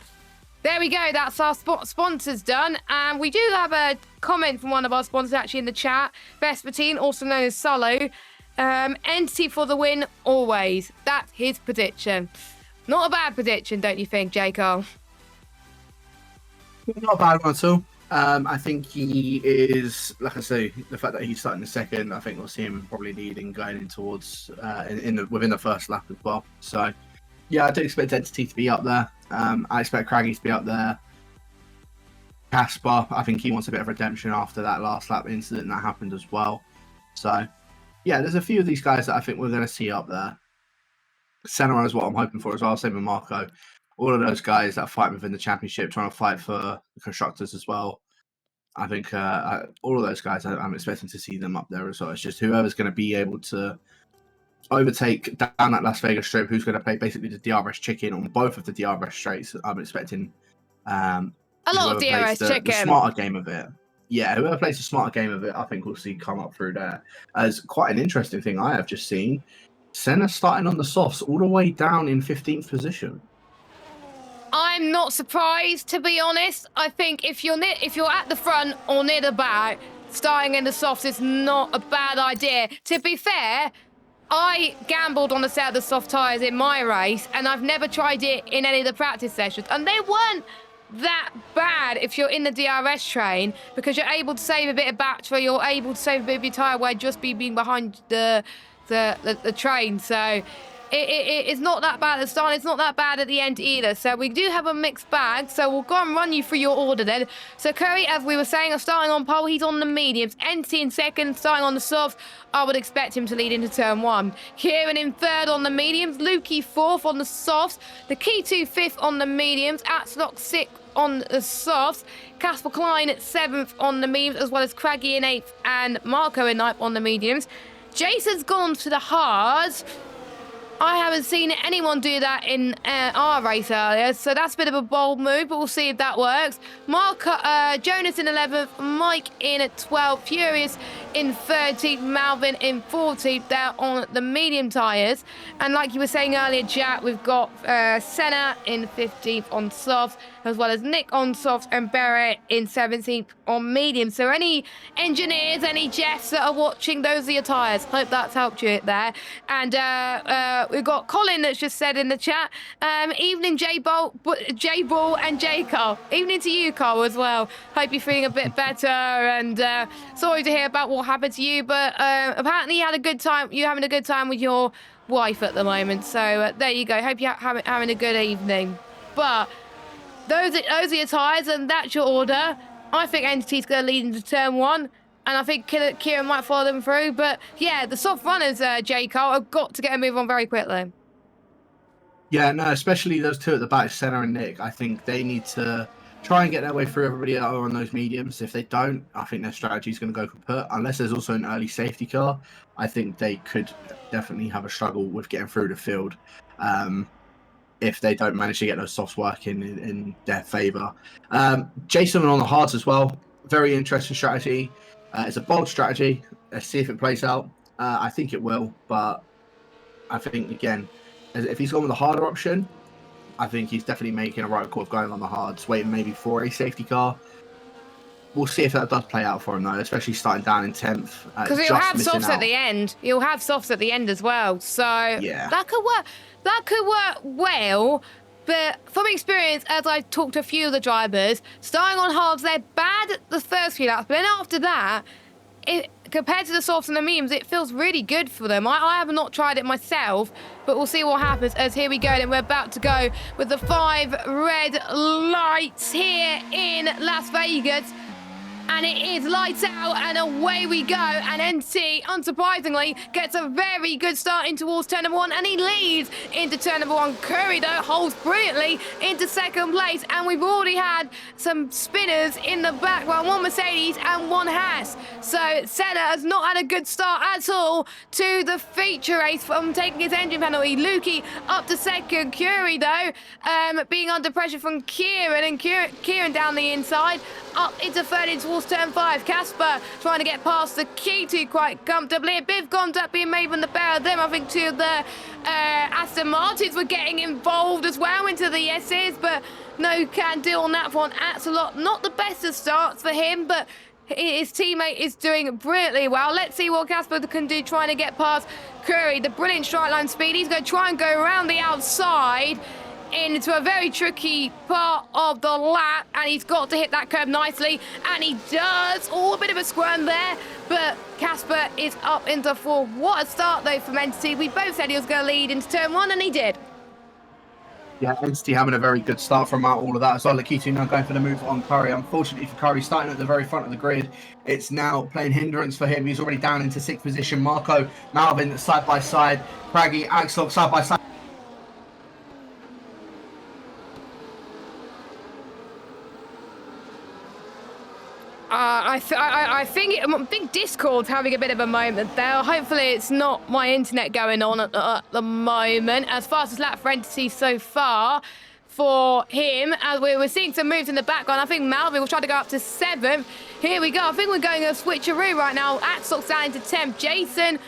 There we go. That's our sponsors done. And we do have a comment from one of our sponsors actually in the chat. Vespertine, also known as Solo. Entity for the win, always. That's his prediction. Not a bad prediction, don't you think, J. Cole? Not a bad one at all. I think he is, like I say, the fact that he's starting the second, I think we'll see him probably leading going in towards within the first lap as well. So, yeah, I do expect Entity to be up there. I expect Craggy to be up there. Caspar, I think he wants a bit of redemption after that last lap incident that happened as well. So, yeah, there's a few of these guys that I think we're going to see up there. Senna is what I'm hoping for as well, same with Marco. All of those guys that fight within the championship, trying to fight for the constructors as well. I think all of those guys, I'm expecting to see them up there as well. It's just whoever's going to be able to overtake down that Las Vegas Strip, who's going to play basically the DRS chicken on both of the DRS straights. I'm expecting A lot of DRS chicken. The smarter game of it. Yeah, whoever plays the smarter game of it, I think we'll see come up through there. As quite an interesting thing I have just seen, Senna starting on the softs all the way down in 15th position. I'm not surprised, to be honest. I think if you're at the front or near the back, starting in the softs is not a bad idea. To be fair, I gambled on the set of the soft tyres in my race, and I've never tried it in any of the practice sessions, and they weren't that bad if you're in the DRS train, because you're able to save a bit of battery, you're able to save a bit of your tyre weight just being behind the train. So it's not that bad at the start, it's not that bad at the end either. So we do have a mixed bag, so we'll go and run you through your order then. So Curry, as we were saying, are starting on pole, he's on the mediums. Entity in second, starting on the softs. I would expect him to lead into turn one. Kieran in third on the mediums, Lukey fourth on the softs, the Key2 fifth on the mediums, Atslock sixth on the softs, Casper Klein at seventh on the mediums, as well as Craggy in eighth and Marco in ninth on the mediums. Jason's gone to the hards. I haven't seen anyone do that in our race earlier, so that's a bit of a bold move, but we'll see if that works. Jonas in 11th, Mike in at 12th, Furious in 13th, Malvin in 14th there on the medium tyres. And like you were saying earlier, Jack, we've got Senna in 15th on softs, as well as Nick on softs and Barrett in 17th on medium. So any engineers, any Jeffs that are watching, those are your tyres. Hope that's helped you there. And we've got Colin that's just said in the chat, evening J-Ball and J-Carl. Evening to you, Carl, as well. Hope you're feeling a bit better, and sorry to hear about what happened to you, but apparently you had a good time. You're having a good time with your wife at the moment, so there you go. Hope you're having a good evening. But those are your tyres, and that's your order. I think Entity's going to lead into turn one, and I think Kieran might follow them through. But yeah, the soft runners, J. Cole, have got to get a move on very quickly. Yeah, no, especially those two at the back, Senna and Nick. I think they need to try and get their way through everybody that are on those mediums. If they don't, I think their strategy is going to go kaput. Unless there's also an early safety car, I think they could definitely have a struggle with getting through the field. If they don't manage to get those softs working in their favour. Jason on the hards as well. Very interesting strategy. It's a bold strategy. Let's see if it plays out. I think it will, but I think, again, if he's gone with the harder option, I think he's definitely making a right call of going on the hards, waiting maybe for a safety car. We'll see if that does play out for him, though, especially starting down in 10th. Because he'll have softs at the end. He'll have softs at the end as well. So yeah, that could work. That could work well. But from experience, as I've talked to a few of the drivers, starting on hards, they're bad at the first few laps. But then after that, compared to the softs and the mediums, it feels really good for them. I have not tried it myself, but we'll see what happens as here we go. And we're about to go with the 5 red lights here in Las Vegas. And it is lights out and away we go. And NC, unsurprisingly, gets a very good start in towards turn number 1, and he leads into turn number 1. Curry, though, holds brilliantly into second place, and we've already had some spinners in the background, 1 Mercedes and 1 Haas. So Senna has not had a good start at all to the feature race from taking his engine penalty. Lukey up to second. Curry, though, being under pressure from Kieran, and Kieran down the inside, up into third in towards turn 5. Casper trying to get past the Key2 quite comfortably. A bit of contact being made from the pair of them. I think 2 of the Aston Martins were getting involved as well into the S's, but no can do on that one. Axelot, not the best of starts for him, but his teammate is doing brilliantly well. Let's see what Casper can do trying to get past Curry. The brilliant straight line speed. He's going to try and go around the outside into a very tricky part of the lap, and he's got to hit that curb nicely, and he does. Oh, a bit of a squirm there, but Casper is up into 4. What a start, though, from Entity. We both said he was going to lead into turn 1, and he did. Yeah, Entity having a very good start from out all of that. So Lakitu now going for the move on Curry. Unfortunately for Curry, starting at the very front of the grid, it's now playing hindrance for him. He's already down into 6th position. Marco, Malvin side by side. Craggy, Axel side by side. I think Discord's having a bit of a moment there. Hopefully it's not my internet going on at the moment. As fastest lap for Entity so far for him, as we were seeing some moves in the background. I think Malvin will try to go up to 7th. Here we go. I think we're going a switcheroo right now. Axel's down to 10th. Jason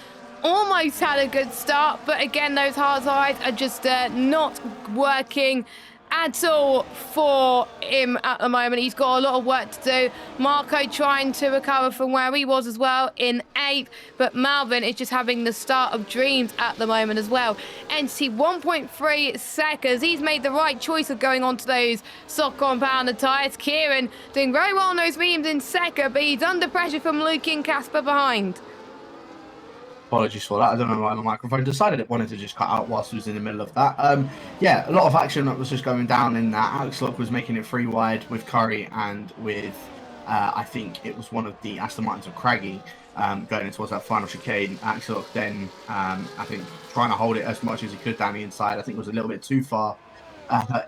almost had a good start, but again, those hard sides are just not working at all for him at the moment. He's got a lot of work to do. Marco trying to recover from where he was as well in 8th, but Malvin is just having the start of dreams at the moment as well. Entity 1.3 seconds. He's made the right choice of going onto those soft compounder tyres. Kieran doing very well on those mediums in second, but he's under pressure from Luke and Casper behind. Apologies for that. I don't know why the microphone decided it wanted to just cut out whilst it was in the middle of that. Yeah, a lot of action that was just going down in that. Axel was making it 3 wide with Curry and with, I think it was one of the Aston Martins of Craggy going towards that final chicane. Axel then, I think, trying to hold it as much as he could down the inside. I think it was a little bit too far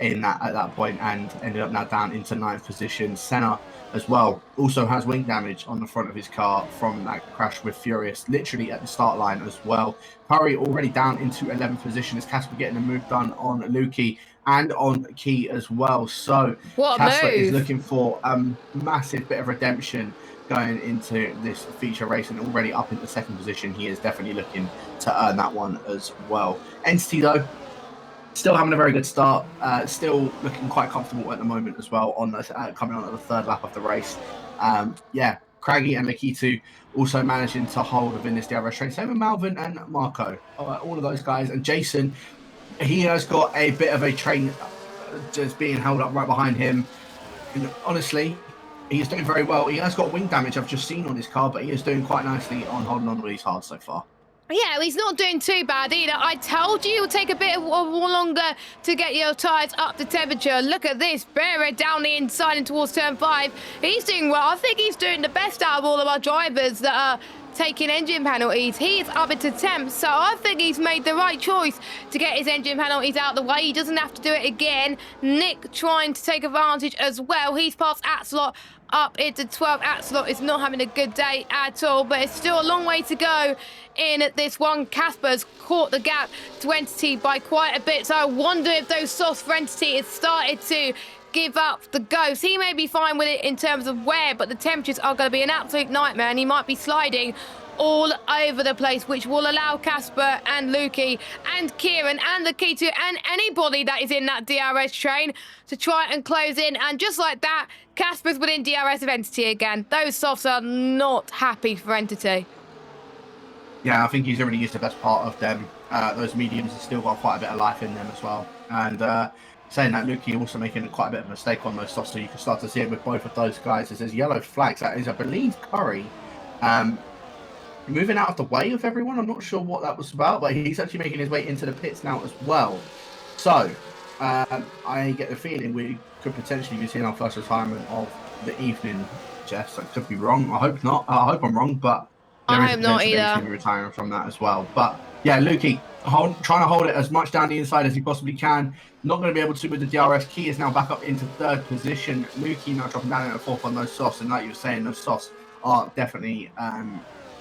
in that at that point, and ended up now down into 9th position. Senna as well also has wing damage on the front of his car from that crash with Furious, literally at the start line as well. Curry already down into 11th position as Casper getting a move done on Lukey and on Key as well. So Casper is looking for a massive bit of redemption going into this feature race, and already up into 2nd position. He is definitely looking to earn that one as well. Entity though, still having a very good start, still looking quite comfortable at the moment as well on the coming on at the 3rd lap of the race. Yeah, Craggy and Lakitu also managing to hold within this DRS train. Same with Malvin and Marco, all of those guys. And Jason, he has got a bit of a train just being held up right behind him. And honestly, he is doing very well. He has got wing damage I've just seen on his car, but he is doing quite nicely on holding on to these hard so far. Yeah, he's not doing too bad either. I told you it would take a bit longer to get your tyres up to temperature. Look at this. Barrett down the inside and towards turn 5. He's doing well. I think he's doing the best out of all of our drivers that are taking engine penalties. He's up into 10th, so I think he's made the right choice to get his engine penalties out of the way. He doesn't have to do it again. Nick trying to take advantage as well. He's passed Atslot up into 12th. Atslot is not having a good day at all, but it's still a long way to go in this one. Casper's caught the gap to Entity by quite a bit, so I wonder if those softs for Entity has started to give up the ghost. He may be fine with it in terms of wear, but the temperatures are going to be an absolute nightmare, and he might be sliding all over the place, which will allow Casper and Lukey and Kieran and Lakitu and anybody that is in that DRS train to try and close in. And just like that, Casper's within DRS of Entity again. Those softs are not happy for Entity. Yeah, I think he's already used the best part of them. Those mediums have still got quite a bit of life in them as well. And saying that, Lukey also making quite a bit of a mistake on those softs, so you can start to see it with both of those guys. It says yellow flags. That is, I believe, Curry. Moving out of the way of everyone. I'm not sure what that was about, but he's actually making his way into the pits now as well. So I get the feeling we could potentially be seeing our first retirement of the evening, Jess. I could be wrong. I hope not. I hope I'm wrong, but I hope not either. Retiring from that as well. But yeah, Lukey trying to hold it as much down the inside as he possibly can. Not going to be able to with the DRS. Key is now back up into 3rd position. Lukey now dropping down into 4th on those softs, and like you were saying, those softs are definitely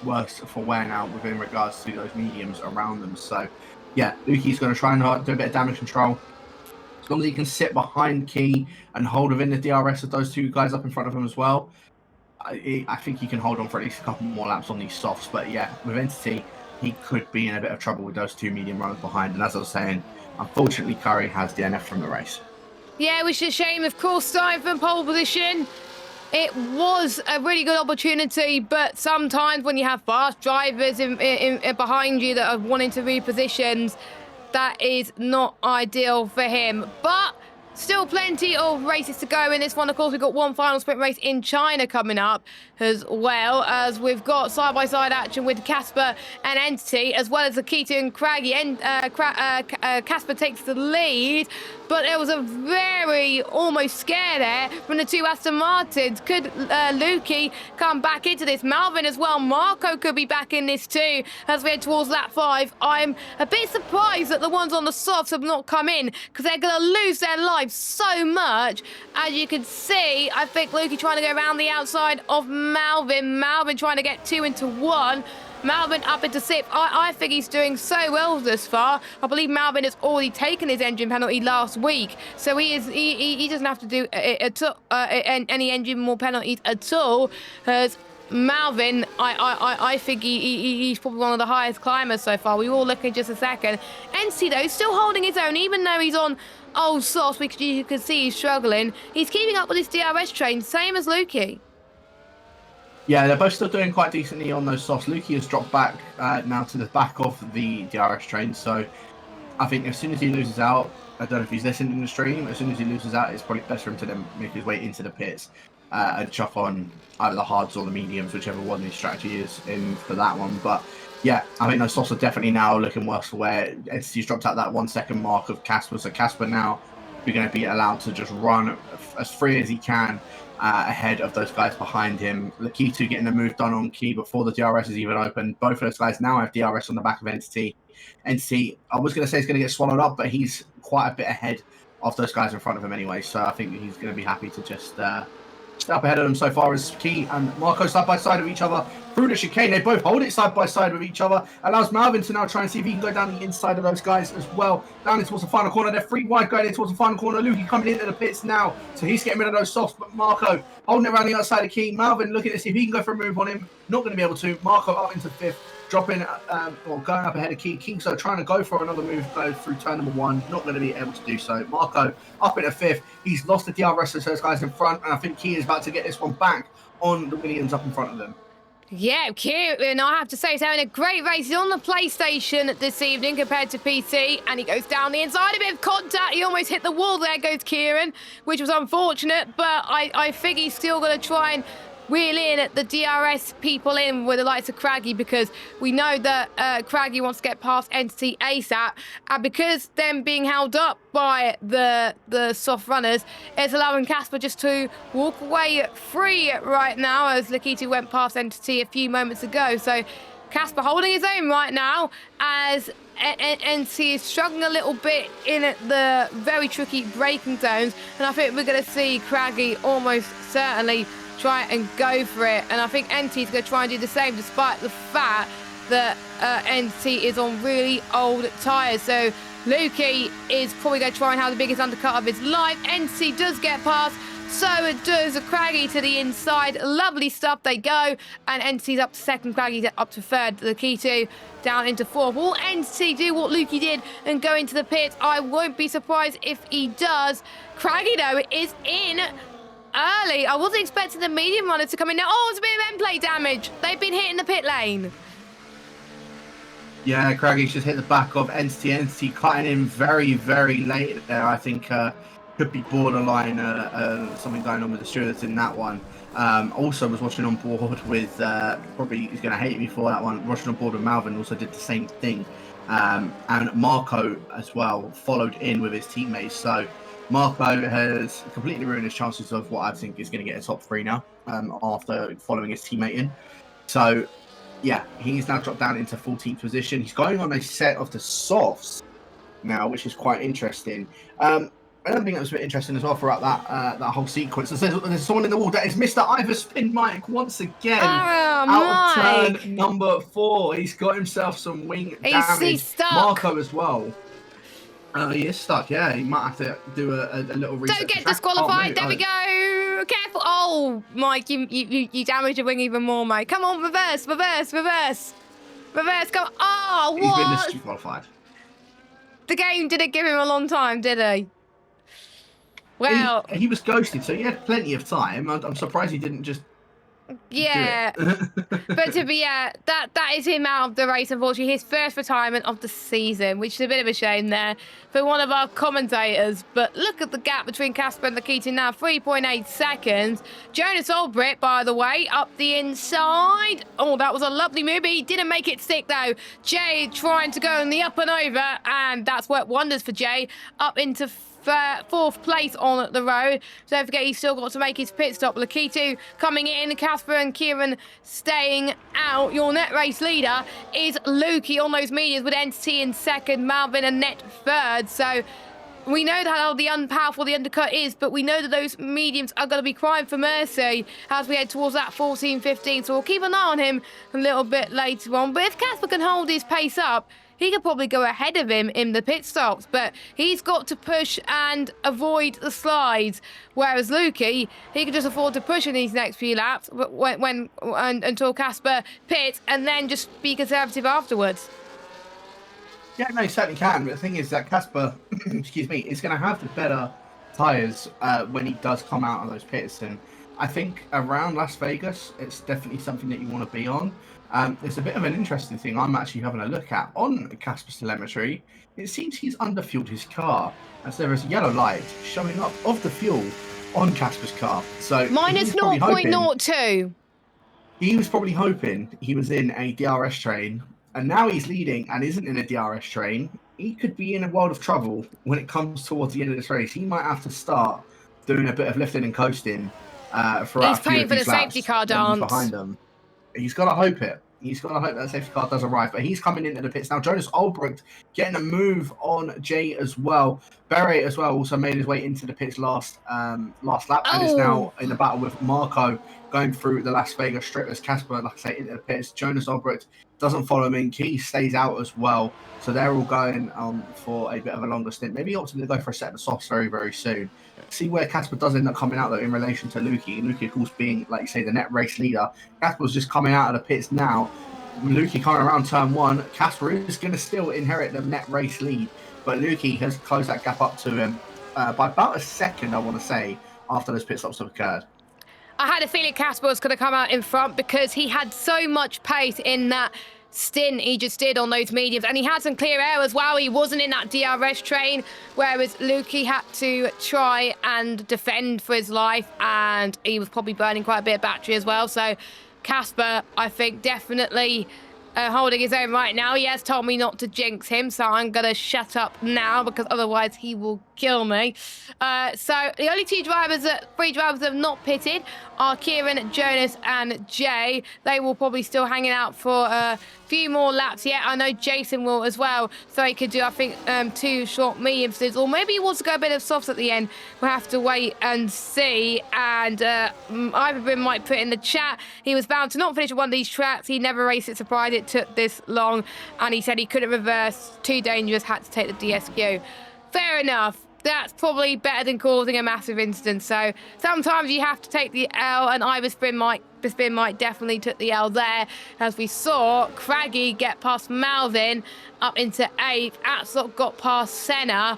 worse for wear now within regards to those mediums around them. So yeah, Lukey's going to try and do a bit of damage control. As long as he can sit behind Key and hold within the DRS of those 2 guys up in front of him as well, I think he can hold on for at least a couple more laps on these softs. But yeah, with Entity, he could be in a bit of trouble with those 2 medium runners behind. And as I was saying, unfortunately, Curry has DNF from the race. Yeah, which is a shame. Of course, starting from pole position, it was a really good opportunity, but sometimes when you have fast drivers in behind you that are wanting to reposition, that is not ideal for him. But still plenty of races to go in this one. Of course, we've got one final sprint race in China coming up, as well as we've got side-by-side action with Casper and Entity, as well as Lakitu and Craggy. And Casper takes the lead, but there was a very almost scare there from the two Aston Martins. Could Lukey come back into this? Malvin as well. Marco could be back in this too as we head towards lap 5. I'm a bit surprised that the ones on the softs have not come in because they're going to lose their lives so much. As you can see, I think Lukey trying to go around the outside of Malvin. Malvin trying to get 2 into 1. Malvin up into 6th. I think he's doing so well thus far. I believe Malvin has already taken his engine penalty last week, so he doesn't have to do any engine more penalties at all. As Malvin, I think he's probably one of the highest climbers so far. We will look in just a second. NC though still holding his own, even though he's on old sauce, because you can see he's struggling. He's keeping up with his DRS train, same as Lukey. Yeah, they're both still doing quite decently on those softs. Lukey has dropped back now to the back of the DRS train, so I think as soon as he loses out, I don't know if he's listening in the stream, as soon as he loses out, it's probably best for him to then make his way into the pits and chop on either the hards or the mediums, whichever one his strategy is in for that one. But yeah, I think those softs are definitely now looking worse for where Entity's dropped out that 1 second mark of Casper, so Casper now is going to be allowed to just run as free as he can ahead of those guys behind him. Lakitu getting a move done on Key before the DRS is even open. Both of those guys now have DRS on the back of Entity. Entity, I was going to say he's going to get swallowed up, but he's quite a bit ahead of those guys in front of him anyway, so I think he's going to be happy to just step ahead of them so far as Key and Marco side by side of each other through the chicane. They both hold it side by side with each other. Allows Malvin to now try and see if he can go down the inside of those guys as well. Down towards the final corner. They're 3 wide going in towards the final corner. Lukey coming into the pits now. So he's getting rid of those softs, but Marco holding it around the outside of Key. Malvin looking to see if he can go for a move on him. Not going to be able to. Marco up into 5th. Dropping or going up ahead of Key. Kingso trying to go for another move, go through turn number 1. Not going to be able to do so. Marco up into 5th. He's lost the DRS to those guys in front, and I think Key is about to get this one back on the Williams up in front of them. Yeah, Kieran, I have to say, he's having a great race. He's on the PlayStation this evening compared to PC, and he goes down the inside, a bit of contact. He almost hit the wall there, goes Kieran, which was unfortunate, but I think he's still going to try and wheel in at the DRS people in with the likes of Craggy, because we know that Craggy wants to get past Entity ASAP, and because them being held up by the soft runners, it's allowing Casper just to walk away free right now, as Lakitu went past Entity a few moments ago. So Casper holding his own right now, as Entity is struggling a little bit in the very tricky braking zones, and I think we're going to see Craggy almost certainly try and go for it, and I think Entity's going to try and do the same, despite the fact that Entity is on really old tyres. So Lukey is probably going to try and have the biggest undercut of his life. Entity does get past, so it does Craggy to the inside. Lovely stuff, they go, and Entity's up to 2nd, Craggy's up to 3rd, Lakitu down into 4th. Will Entity do what Lukey did and go into the pits? I won't be surprised if he does. Craggy, though, is in early. I wasn't expecting the medium runner to come in now. Oh, it's a bit of end plate damage. They've been hitting the pit lane. Yeah, Craggy's just hit the back of Entity. Entity cutting in very, very late there. I think could be borderline something going on with the stewards in that one. Also was watching on board with, probably he's going to hate me for that one, watching on board with Malvin, also did the same thing. And Marco as well followed in with his teammates. So Marco has completely ruined his chances of what I think is going to get a top 3 now, after following his teammate in. So, yeah, he's now dropped down into 14th position. He's going on a set of the softs now, which is quite interesting. Another thing that was a bit interesting as well throughout that whole sequence. There's someone in the wall. That is Mr. Ivor Spin Mike once again. Out of turn number 4. He's got himself some wing damage. He's stuck. Marco as well. He is stuck, yeah. He might have to do a little reset. Don't get disqualified. There we go. Careful. Oh, Mike, you damaged your wing even more, mate. Come on, reverse. Come on. Oh, what? He's been disqualified. The game didn't give him a long time, did he? Well, he was ghosted, so he had plenty of time. I'm surprised he didn't just. Yeah, but to be that is him out of the race, unfortunately. His first retirement of the season, which is a bit of a shame there for one of our commentators. But look at the gap between Casper and Lakitu now, 3.8 seconds. Jonas Olbricht, by the way, up the inside. Oh, that was a lovely move. He didn't make it stick though. Jay trying to go in the up and over, and that's worked wonders for Jay. Up into fourth place on the road. Don't forget, he's still got to make his pit stop. Lakitu coming in, Casper and Kieran staying out. Your net race leader is Lukey on those mediums, with Entity in second, Malvin and Net third. So we know how powerful the undercut is, but we know that those mediums are going to be crying for mercy as we head towards that 14-15. So we'll keep an eye on him a little bit later on. But if Casper can hold his pace up, he could probably go ahead of him in the pit stops. But he's got to push and avoid the slides. Whereas Lukey, he can just afford to push in these next few laps until Casper pits, and then just be conservative afterwards. Yeah, no, he certainly can. But the thing is that Casper, excuse me, is going to have the better tyres when he does come out of those pits. And I think around Las Vegas, it's definitely something that you want to be on. It's a bit of an interesting thing I'm actually having a look at on Casper's telemetry. It seems he's underfueled his car, as there is a yellow light showing up of the fuel on Casper's car. So minus 0.02. He was probably hoping he was in a DRS train, and now he's leading and isn't in a DRS train. He could be in a world of trouble when it comes towards the end of this race. He might have to start doing a bit of lifting and coasting throughout. He's paying for the safety car dance behind him. He's got to hope it. He's got to hope that safety car does arrive. But he's coming into the pits now. Jonas Albrecht getting a move on Jay as well. Beret as well also made his way into the pits last lap, and is now in the battle with Marco going through the Las Vegas Strip as Casper, like I say, into the pits. Jonas Albrecht doesn't follow him in. Key stays out as well. So they're all going for a bit of a longer stint. Maybe opting to go for a set of softs very, very soon. See where Casper does end up coming out, though, in relation to Lukey. Lukey, of course, being, like you say, the net race leader. Casper's just coming out of the pits now. Lukey coming around turn one. Casper is going to still inherit the net race lead, but Lukey has closed that gap up to him by about a second, I want to say, after those pit stops have occurred. I had a feeling Casper was going to come out in front because he had so much pace in that stint he just did on those mediums, and he had some clear air as well. He wasn't in that DRS train, whereas Lukey had to try and defend for his life, and he was probably burning quite a bit of battery as well. So Casper, I think, definitely holding his own right now. He has told me not to jinx him, so I'm going to shut up now because otherwise he will kill me. So the only three drivers that have not pitted are Kieran, Jonas and Jay. They will probably still hanging out for a few more laps yet. I know Jason will as well, so he could do, I think, 2 short medium stints, or maybe he wants to go a bit of softs at the end. We'll have to wait and see. And Ivan might put in the chat, he was bound to not finish one of these tracks. He never raced it, surprised it took this long, and he said he couldn't reverse, too dangerous, had to take the DSQ. Fair enough. That's probably better than causing a massive incident. So sometimes you have to take the L, and Iverspin might definitely took the L there, as we saw Craggy get past Malvin up into 8th. Atslop got past Senna,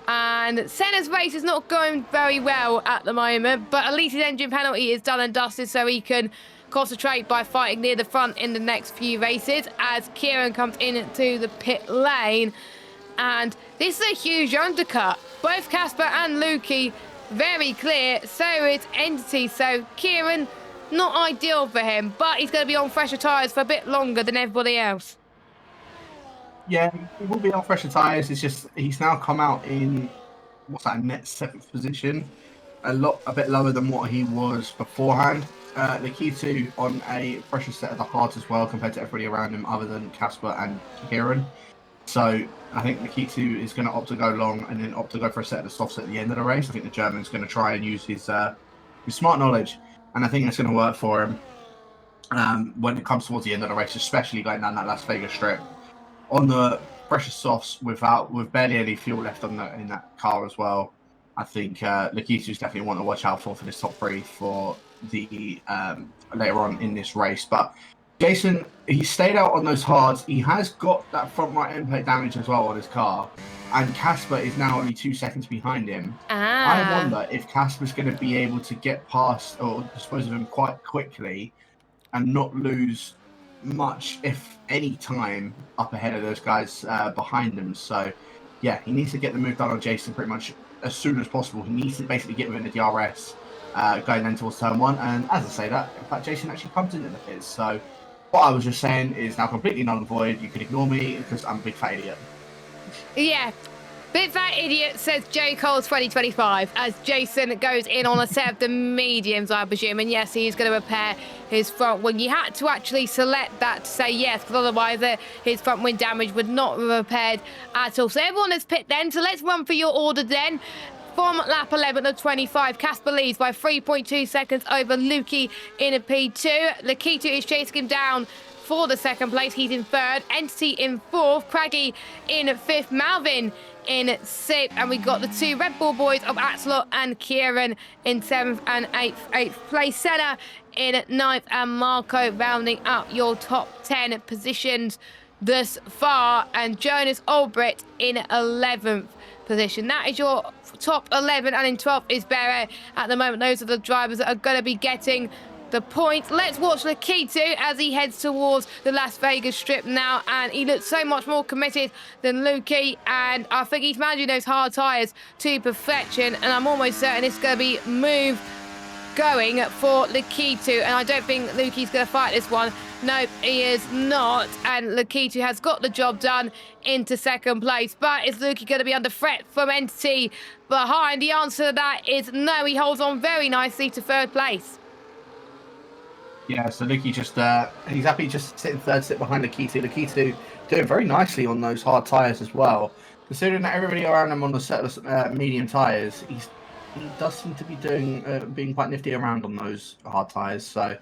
and Senna's race is not going very well at the moment, but at least his engine penalty is done and dusted, so he can concentrate by fighting near the front in the next few races as Kieran comes into the pit lane. And this is a huge undercut. Both Casper and Lukey very clear, so is Entity. So Kieran, not ideal for him, but he's going to be on fresher tyres for a bit longer than everybody else. Yeah, he will be on fresher tyres. It's just he's now come out in, what's that, net 7th position. A bit lower than what he was beforehand. Lakitu on a fresher set of the hards as well compared to everybody around him other than Casper and Kieran. So I think Lakitu is going to opt to go long and then opt to go for a set of the softs at the end of the race. I think the German's going to try and use his smart knowledge, and I think that's going to work for him when it comes towards the end of the race, especially going down that Las Vegas Strip. On the precious softs with barely any fuel left in that car as well, I think Lakitu's definitely one to watch out for this top 3 for the later on in this race. But Jason, he stayed out on those hards. He has got that front right end plate damage as well on his car. And Casper is now only 2 seconds behind him. I wonder if Casper's going to be able to get past or dispose of him quite quickly and not lose much, if any, time up ahead of those guys behind him. So, yeah, he needs to get the move done on Jason pretty much as soon as possible. He needs to basically get within the DRS going then towards turn 1. And as I say that, in fact, Jason actually comes into the pits. So what I was just saying is now completely null and void. You can ignore me because I'm a big fat idiot. Yeah, Bit Fat Idiot says J. Cole's 2025 as Jason goes in on a set of the mediums, I presume. And yes, he's going to repair his front wing. You had to actually select that to say yes, because otherwise his front wing damage would not be repaired at all. So everyone has picked then. So let's run for your order then. From lap 11 of 25, Casper leads by 3.2 seconds over Lukey in a P2. Lakitu is chasing him down for the second place. He's in third. Entity in fourth. Craggy in fifth. Malvin in sixth. And we got the two Red Bull boys of Axelot and Kieran in seventh and eighth place. Senna in ninth. And Marco rounding up your top 10 positions thus far. And Jonas Albrecht in 11th position. That is your top 11. And in 12th is Beret. At the moment, those are the drivers that are going to be getting the points. Let's watch Lakitu as he heads towards the Las Vegas Strip now, and he looks so much more committed than Lukey, and I think he's managing those hard tyres to perfection, and I'm almost certain it's going to be move going for Lakitu, and I don't think Lukey's going to fight this one. Nope, he is not, and Lakitu has got the job done into second place. But is Lukey going to be under threat from Entity behind? The answer to that is no. He holds on very nicely to third place. Yeah, so Lukey just, he's happy just sitting third, sit behind Lakitu. Lakitu doing very nicely on those hard tyres as well. Considering that everybody around him on the set of medium tyres, he does seem to be doing, being quite nifty around on those hard tyres. So,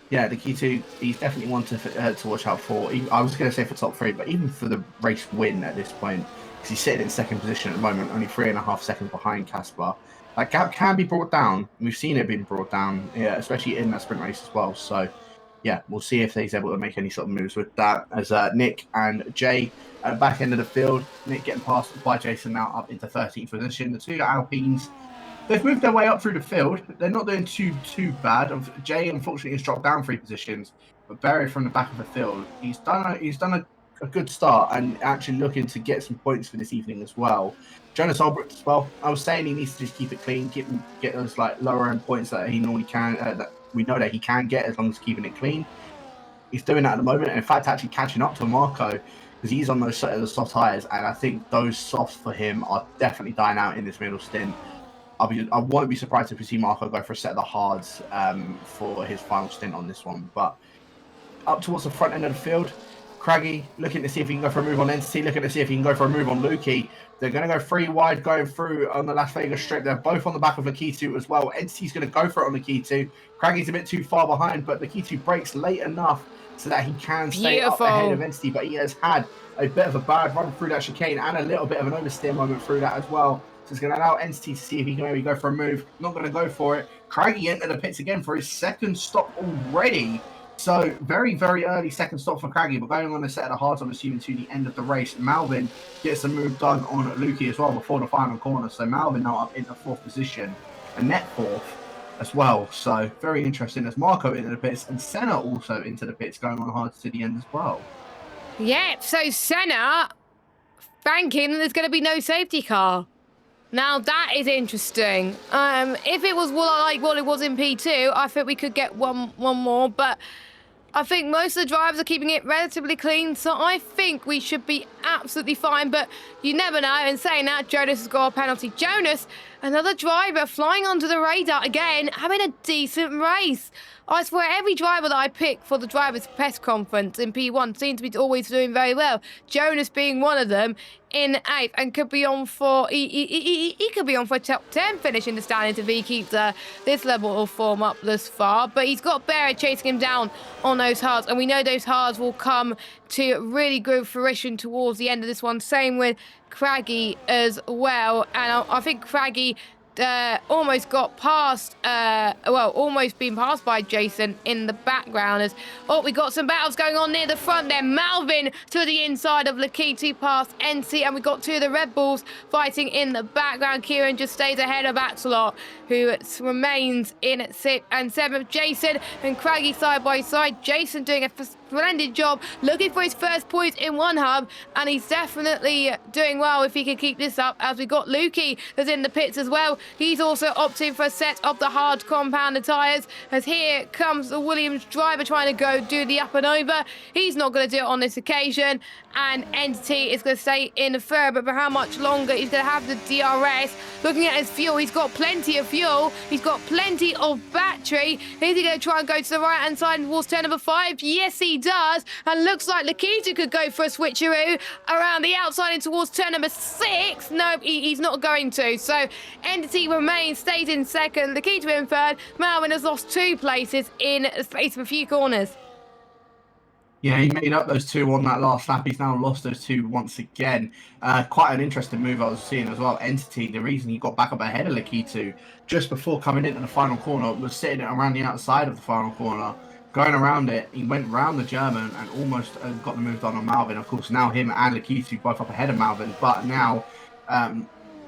yeah, Lakitu, he's definitely one to watch out for. I was going to say for top three, but even for the race win at this point, because he's sitting in second position at the moment, only 3.5 seconds behind Casper. That gap can be brought down. We've seen it being brought down, yeah, especially in that sprint race as well. So, yeah, we'll see if he's able to make any sort of moves with that. As Nick and Jay at the back end of the field, Nick getting passed by Jason now up into 13th position. The two Alpines, they've moved their way up through the field. They're not doing too bad. Jay, unfortunately, has dropped down 3 positions, but Barry from the back of the field, he's done a good start and actually looking to get some points for this evening as well. Jonas Albrecht as well. I was saying he needs to just keep it clean, get those like lower end points that he normally can. That we know that he can get as long as keeping it clean. He's doing that at the moment, and in fact, actually catching up to Marco because he's on those soft tires, and I think those softs for him are definitely dying out in this middle stint. I won't be surprised if we see Marco go for a set of the hards for his final stint on this one. But up towards the front end of the field, Craggy looking to see if he can go for a move on Entity, looking to see if he can go for a move on Lukey. They're going to go 3 wide going through on the Las Vegas Strip. They're both on the back of Lakitu as well. Entity's going to go for it on Lakitu. Craggy's a bit too far behind, but Lakitu breaks late enough so that he can stay up ahead of Entity. But he has had a bit of a bad run through that chicane and a little bit of an oversteer moment through that as well. So it's going to allow Entity to see if he can maybe go for a move. Not going to go for it. Craggy entered the pits again for his second stop already. So very, very early second stop for Craggy, but going on a set of the hards, I'm assuming, to the end of the race. Malvin gets a move done on Lukey as well before the final corner. So Malvin now up in the 4th position, and net 4th as well. So very interesting as Marco into the pits and Senna also into the pits, going on hards to the end as well. Yeah, so Senna thanking that there's going to be no safety car. Now that is interesting. If it was like what it was in P2, I think we could get one more, but I think most of the drivers are keeping it relatively clean, so I think we should be absolutely fine, but you never know. And saying that, Jonas has got a penalty. Jonas, another driver flying under the radar again, having a decent race. I swear every driver that I pick for the drivers' press conference in P1 seems to be always doing very well. Jonas being one of them in 8th and could be on for he could be on for a top 10 finish in the standings if he keeps this level of form up thus far. But he's got Barrett chasing him down on those hards, and we know those hards will come to really good fruition towards the end of this one. Same with Craggy as well, and I think Craggy almost got past, almost been passed by Jason in the background. We got some battles going on near the front there. Malvin to the inside of Lakitu past NC, and we got 2 of the Red Bulls fighting in the background. Kieran just stays ahead of Axelot, who remains in 6th and 7th. Jason and Craggy side by side. Jason doing a splendid job, looking for his first point in one hub, and he's definitely doing well if he can keep this up, as we got Lukey that's in the pits as well. He's also opting for a set of the hard compounder tyres, as here comes the Williams driver trying to go do the up and over. He's not going to do it on this occasion, and Entity is going to stay in third, but for how much longer he's going to have the DRS. Looking at his fuel, he's got plenty of fuel, he's got plenty of battery. Is he going to try and go to the right hand side towards turn number 5? Yes, he does, and looks like Lakita could go for a switcheroo around the outside and towards turn number 6. No, he's not going to. So Entity remains, stays in second, Lakita in third. Malvin has lost 2 places in the space of a few corners. Yeah, he made up those 2 on that last lap. He's now lost those 2 once again. Quite an interesting move I was seeing as well. Entity, the reason he got back up ahead of Lakitu just before coming into the final corner was sitting around the outside of the final corner, going around it. He went round the German and almost got the move done on Malvin. Of course, now him and Lakitu both up ahead of Malvin, but now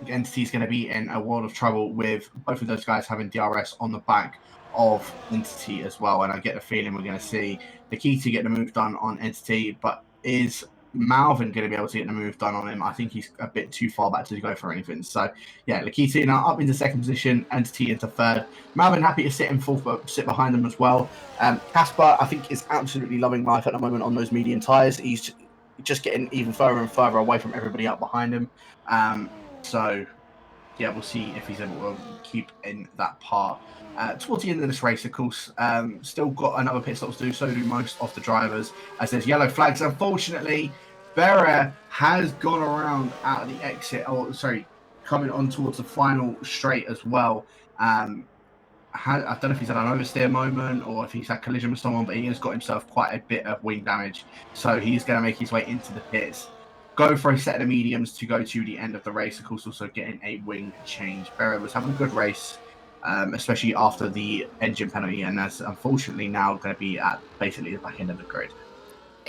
Entity is going to be in a world of trouble with both of those guys having DRS on the back of Entity as well. And I get the feeling we're going to see Nikita get the move done on Entity, but is Malvin going to be able to get the move done on him? I think he's a bit too far back to go for anything. So yeah, Nikita now up into second position, Entity into third. Malvin happy to sit in fourth, but sit behind them as well. Casper, I think, is absolutely loving life at the moment on those medium tyres. He's just getting even further and further away from everybody up behind him. So yeah, we'll see if he's able to keep in that part. Towards the end of this race, of course, still got another pit stop to do. So do most of the drivers, as there's yellow flags. Unfortunately, Berra has gone around out of the exit, or sorry, coming on towards the final straight as well. I don't know if he's had an oversteer moment or if he's had collision with someone, but he has got himself quite a bit of wing damage. So he's going to make his way into the pits, go for a set of the mediums to go to the end of the race. Of course, also getting a wing change. Berra was having a good race, especially after the engine penalty, and that's unfortunately now going to be at basically the back end of the grid.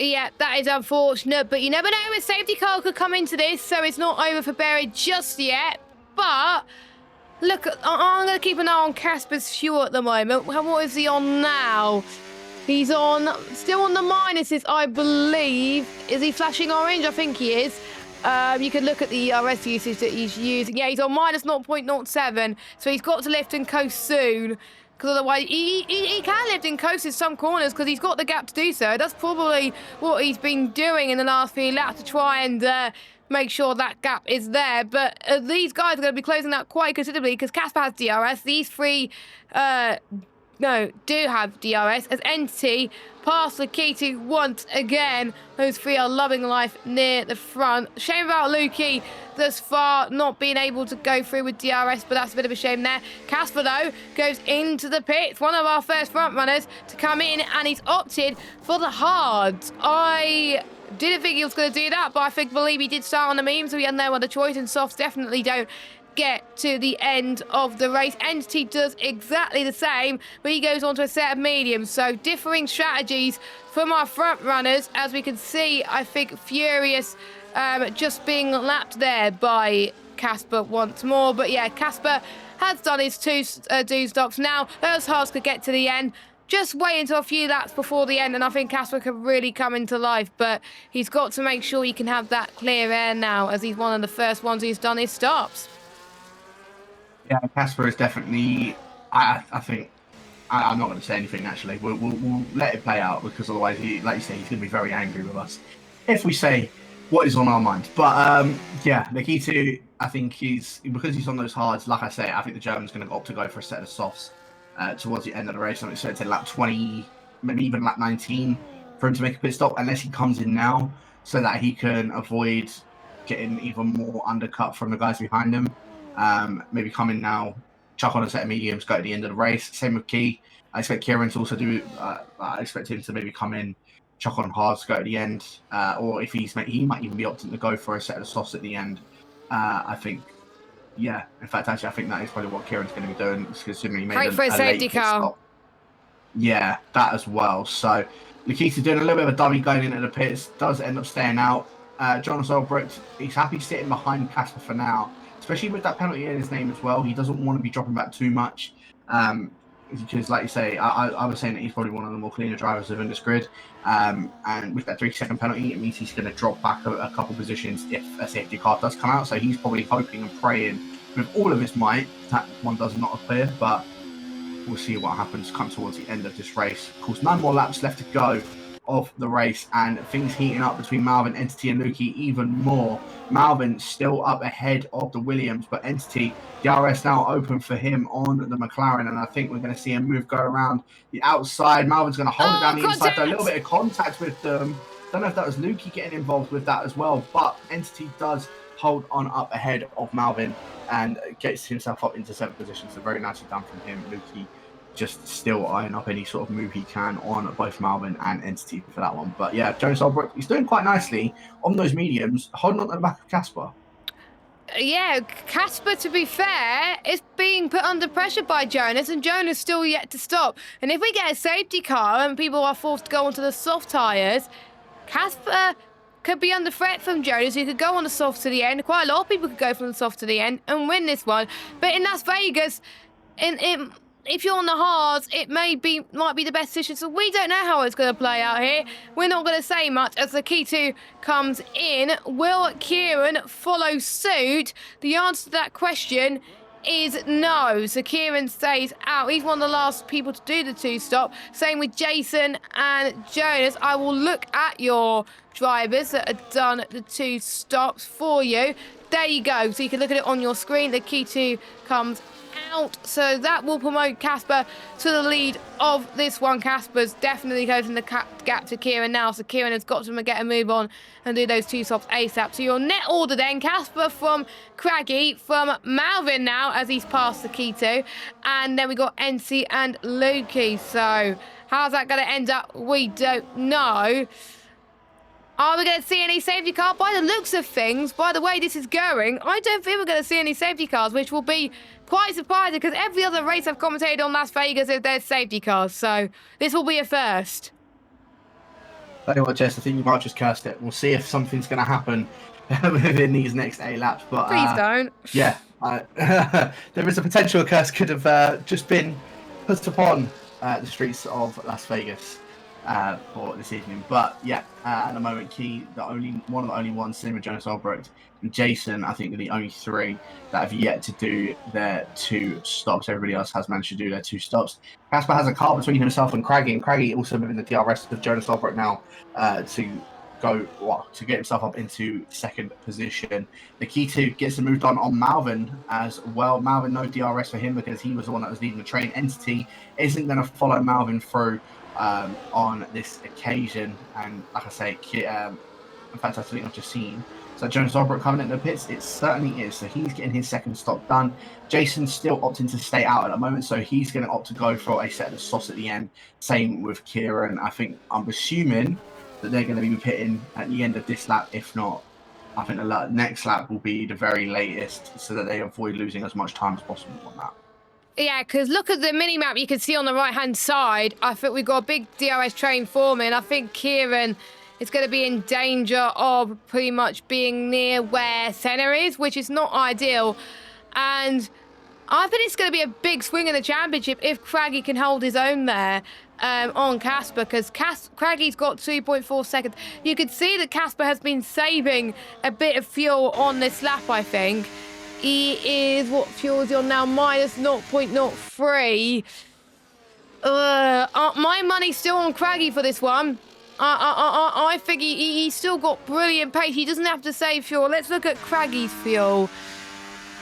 Yeah, that is unfortunate, but you never know, a safety car could come into this, so it's not over for Berry just yet. But look, I'm going to keep an eye on Casper's fuel at the moment. What is he on now? He's still on the minuses, I believe. Is he flashing orange? I think he is. You can look at the ERS usage that he's using. Yeah, he's on minus 0.07, so he's got to lift and coast soon, because otherwise he can lift and coast in some corners because he's got the gap to do so. That's probably what he's been doing in the last few laps to try and make sure that gap is there. But these guys are going to be closing that quite considerably because Casper has DRS. These three do have DRS, as Entity past Lakiti once again. Those three are loving life near the front. Shame about Lukey thus far not being able to go through with DRS, but that's a bit of a shame there. Casper, though, goes into the pits, one of our first front runners to come in, and he's opted for the hards. I didn't think he was going to do that, but I believe he did start on the medium, so he had no other choice, and softs definitely don't get to the end of the race. Entity does exactly the same, but he goes on to a set of mediums. So differing strategies from our front runners, as we can see. I think Furious just being lapped there by Casper once more. But yeah, Casper has done his two do stops. Now those halves could get to the end. Just wait until a few laps before the end, and I think Casper could really come into life. But he's got to make sure he can have that clear air now, as he's one of the first ones who's done his stops. Yeah, Casper is definitely. I think I'm not going to say anything. Actually, we'll let it play out, because otherwise, like you say, he's going to be very angry with us if we say what is on our mind. But yeah, Nikita, I think because he's on those hards. Like I say, I think the German's going to opt to go for a set of softs towards the end of the race. I'm expecting lap 20, maybe even lap 19 for him to make a pit stop, unless he comes in now, so that he can avoid getting even more undercut from the guys behind him. Maybe come in now, chuck on a set of mediums, go to the end of the race. Same with Key. I expect Kieran to also do. I expect him to maybe come in, chuck on hards, go to the end. Or if he might even be opting to go for a set of softs at the end. I think, yeah. In fact, actually, I think that is probably what Kieran's going to be doing, considering he made for a safety car. Stop. Yeah, that as well. So Nikita doing a little bit of a dummy going into the pits, does end up staying out. John Solbrook, he's happy sitting behind Casper for now, especially with that penalty in his name as well. He doesn't want to be dropping back too much. because, like you say, I was saying that he's probably one of the more cleaner drivers within this grid. And with that 3-second penalty, it means he's going to drop back a couple positions if a safety car does come out. So he's probably hoping and praying with all of his might that one does not appear. But we'll see what happens come towards the end of this race. Of course, 9 more laps left to go of the race, and things heating up between Malvin, Entity, and Lukey even more. Malvin still up ahead of the Williams, but Entity, DRS now open for him on the McLaren, and I think we're going to see a move go around the outside. Malvin's going to hold it down the inside, though, a little bit of contact with them. Don't know if that was Lukey getting involved with that as well, but Entity does hold on up ahead of Malvin and gets himself up into 7th position. So very nicely done from him. Lukey just still eyeing up any sort of move he can on both Malvin and Entity for that one. But yeah, Jonas Albrecht, he's doing quite nicely on those mediums, holding on to the back of Casper. Yeah, Casper, to be fair, is being put under pressure by Jonas, and Jonas still yet to stop. And if we get a safety car and people are forced to go onto the soft tyres, Casper could be under threat from Jonas, who could go on the soft to the end. Quite a lot of people could go from the soft to the end and win this one. But in Las Vegas, if you're on the hards, it might be the best decision. So we don't know how it's going to play out here. We're not going to say much as the K2 comes in. Will Kieran follow suit? The answer to that question is no. So Kieran stays out. He's one of the last people to do the 2-stop. Same with Jason and Jonas. I will look at your drivers that have done the 2 stops for you. There you go. So you can look at it on your screen. The K2 comes out, so that will promote Casper to the lead of this one. Casper's definitely closing the gap to Kieran now, so Kieran has got to get a move on and do those 2 stops ASAP. So your net order then, Casper from Craggy, from Malvin now as he's passed the Keto, and then we got NC and Lukey. So how's that going to end up? We don't know. Are we going to see any safety car? By the looks of things, by the way this is going, I don't think we're going to see any safety cars, which will be quite surprising because every other race I've commentated on Las Vegas, there's safety cars. So this will be a first. Tell you what, Jess, I think you might just cursed it. We'll see if something's going to happen within these next 8 laps. But please don't. Yeah, there is a potential a curse could have just been put upon the streets of Las Vegas for this evening. But yeah, at the moment, Key, one of the only ones, same with Jonas Albrecht and Jason, I think are the only 3 that have yet to do their 2 stops. Everybody else has managed to do their 2 stops. Casper has a car between himself and Craggy, and Craggy also moving the DRS of Jonas Albrecht now to get himself up into 2nd position. The key to gets the move done on Malvin as well. Malvin, no DRS for him because he was the one that was leading the train. Entity isn't going to follow Malvin through on this occasion, and like I say, in fact, I think I've just seen. So Jonas Albrecht coming in the pits, it certainly is. So he's getting his 2nd stop done. Jason's still opting to stay out at the moment, so he's going to opt to go for a set of sauce at the end. Same with Kieran. I'm assuming that they're going to be pitting at the end of this lap. If not, I think the next lap will be the very latest, so that they avoid losing as much time as possible on that. Yeah, because look at the mini-map you can see on the right-hand side. I think we've got a big DRS train forming. I think Kieran is going to be in danger of pretty much being near where Senna is, which is not ideal. And I think it's going to be a big swing in the championship if Craggy can hold his own there on Casper, because Craggy's got 2.4 seconds. You can see that Casper has been saving a bit of fuel on this lap, I think. He is, what fuel is he on now? Minus 0.03. My money's still on Craggy for this one. I think he's still got brilliant pace. He doesn't have to save fuel. Let's look at Craggy's fuel.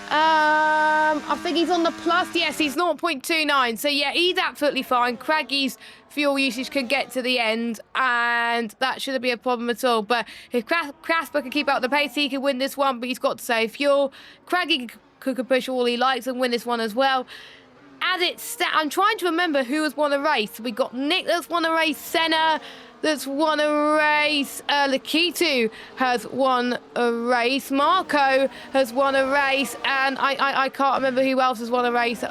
I think he's on the plus. Yes, he's 0.29. So yeah, he's absolutely fine. Craggy's fuel usage can get to the end, and that shouldn't be a problem at all. But if Casper can keep up the pace, he can win this one, but he's got to save fuel. Craggy could push all he likes and win this one as well. As it's I'm trying to remember who has won a race. We got Nick that's won a race, Senna that's won a race, Lakitu has won a race, Marco has won a race, and I can't remember who else has won a race.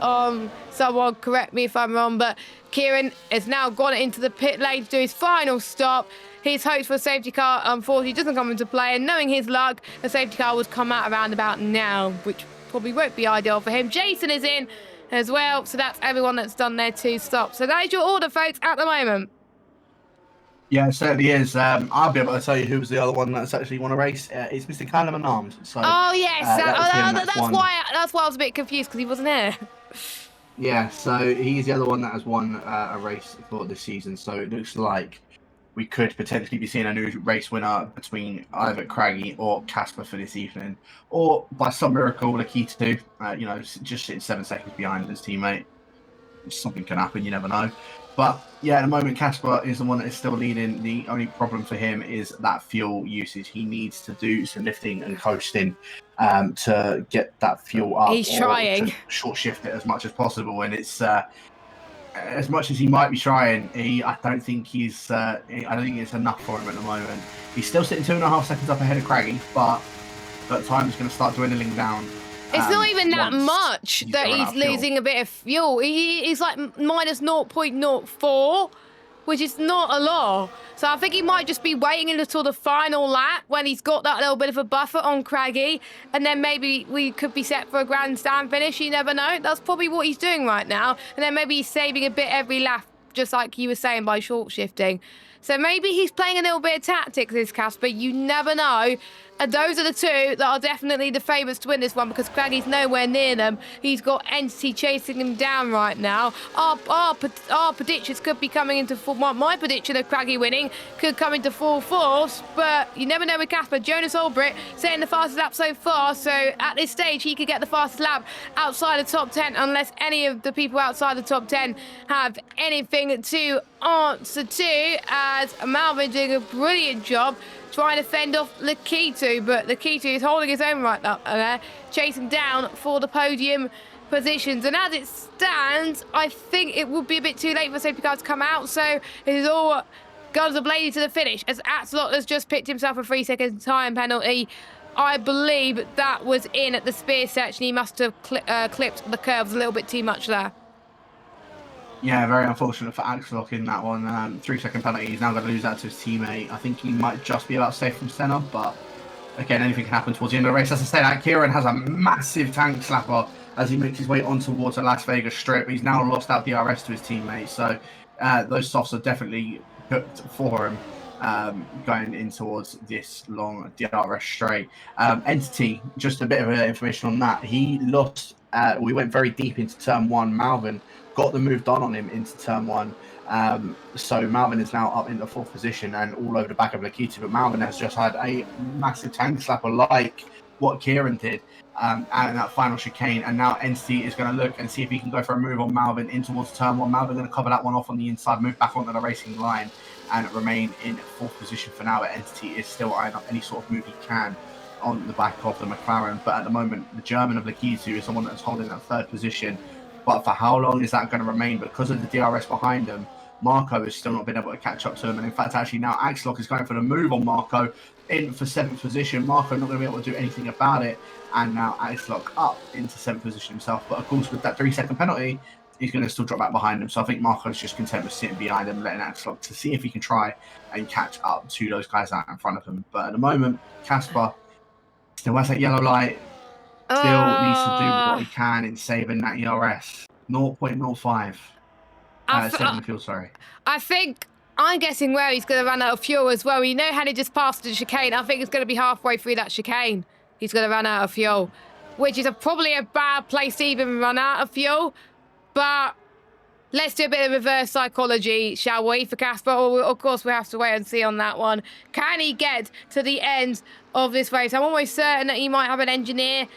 Someone correct me if I'm wrong, but Kieran has now gone into the pit lane to do his final stop. His hopes for a safety car, unfortunately, doesn't come into play, and knowing his luck, a safety car would come out around about now, which probably won't be ideal for him. Jason is in, as well. So that's everyone that's done their 2 stops. So that is your order, folks, at the moment. Yeah, it certainly is. I'll be able to tell you who was the other one that's actually won a race. It's Mr. Callum and Arms. So, oh, yes. that's why I was a bit confused, because he wasn't here. Yeah, so he's the other one that has won a race for this season. So it looks like we could potentially be seeing a new race winner between either Craggy or Casper for this evening. Or by some miracle, Lakito, just sitting 7 seconds behind his teammate. Something can happen, you never know. But yeah, at the moment, Casper is the one that is still leading. The only problem for him is that fuel usage. He needs to do some lifting and coasting to get that fuel up. He's trying. To short shift it as much as possible. And it's as much as he might be trying, I don't think it's enough for him at the moment. He's still sitting 2.5 seconds up ahead of Craggy, but that time is going to start dwindling down. It's not even that much that he's losing a bit of fuel. He's like minus 0.04, which is not a lot. So I think he might just be waiting until the final lap when he's got that little bit of a buffer on Craggy, and then maybe we could be set for a grandstand finish. You never know. That's probably what he's doing right now. And then maybe he's saving a bit every lap, just like you were saying, by short shifting. So maybe he's playing a little bit of tactics, this Casper. You never know. And those are the 2 that are definitely the favourites to win this one, because Craggy's nowhere near them. He's got Entity chasing him down right now. Our predictions could be coming into full... My prediction of Craggy winning could come into full force, but you never know with Casper. Jonas Olbricht setting the fastest lap so far, so at this stage he could get the fastest lap outside the top 10, unless any of the people outside the top 10 have anything to answer to, as Malvin doing a brilliant job trying to fend off Lakito, but Lakito is holding his own right up there, chasing down for the podium positions. And as it stands, I think it would be a bit too late for safety cars to come out, so it is all guns a-blazing to the finish, as Axelot has just picked himself a 3-second time penalty. I believe that was in at the spear section. He must have clipped the curves a little bit too much there. Yeah, very unfortunate for Axelot in that one. 3-second penalty. He's now going to lose that to his teammate. I think he might just be about safe from center, but again, anything can happen towards the end of the race. As I say, that Kieran has a massive tank slapper as he makes his way on towards the Las Vegas Strip. He's now lost out DRS to his teammate, so those softs are definitely cooked for him going in towards this long DRS straight. Entity, just a bit of information on that. He lost. We went very deep into turn 1. Malvin got the move done on him into turn 1. So Malvin is now up in the 4th position and all over the back of Lakito, but Malvin has just had a massive tank slapper like what Kieran did and that final chicane, and now Entity is going to look and see if he can go for a move on Malvin in towards turn 1. Malvin going to cover that one off on the inside, move back onto the racing line and remain in 4th position for now. But Entity is still eyeing up any sort of move he can on the back of the McLaren, but at the moment the German of Lakito is the one that's holding that 3rd position. But for how long is that going to remain? Because of the DRS behind him, Marco has still not been able to catch up to him. And in fact, actually now Axelot is going for the move on Marco in for 7th position. Marco not going to be able to do anything about it. And now Axelot up into 7th position himself. But of course, with that 3-second penalty, he's going to still drop back behind him. So I think Marco's just content with sitting behind him, letting Axelot to see if he can try and catch up to those guys out in front of him. But at the moment, Casper still has that yellow light. Still needs to do what he can in saving that ERS. 0.05. Saving the fuel, sorry. I think, I'm guessing where he's going to run out of fuel as well. You know how he just passed the chicane. I think it's going to be halfway through that chicane. He's going to run out of fuel, which is probably a bad place to even run out of fuel. But let's do a bit of reverse psychology, shall we, for Casper? Of course, we have to wait and see on that one. Can he get to the end of this race? I'm almost certain that he might have an engineer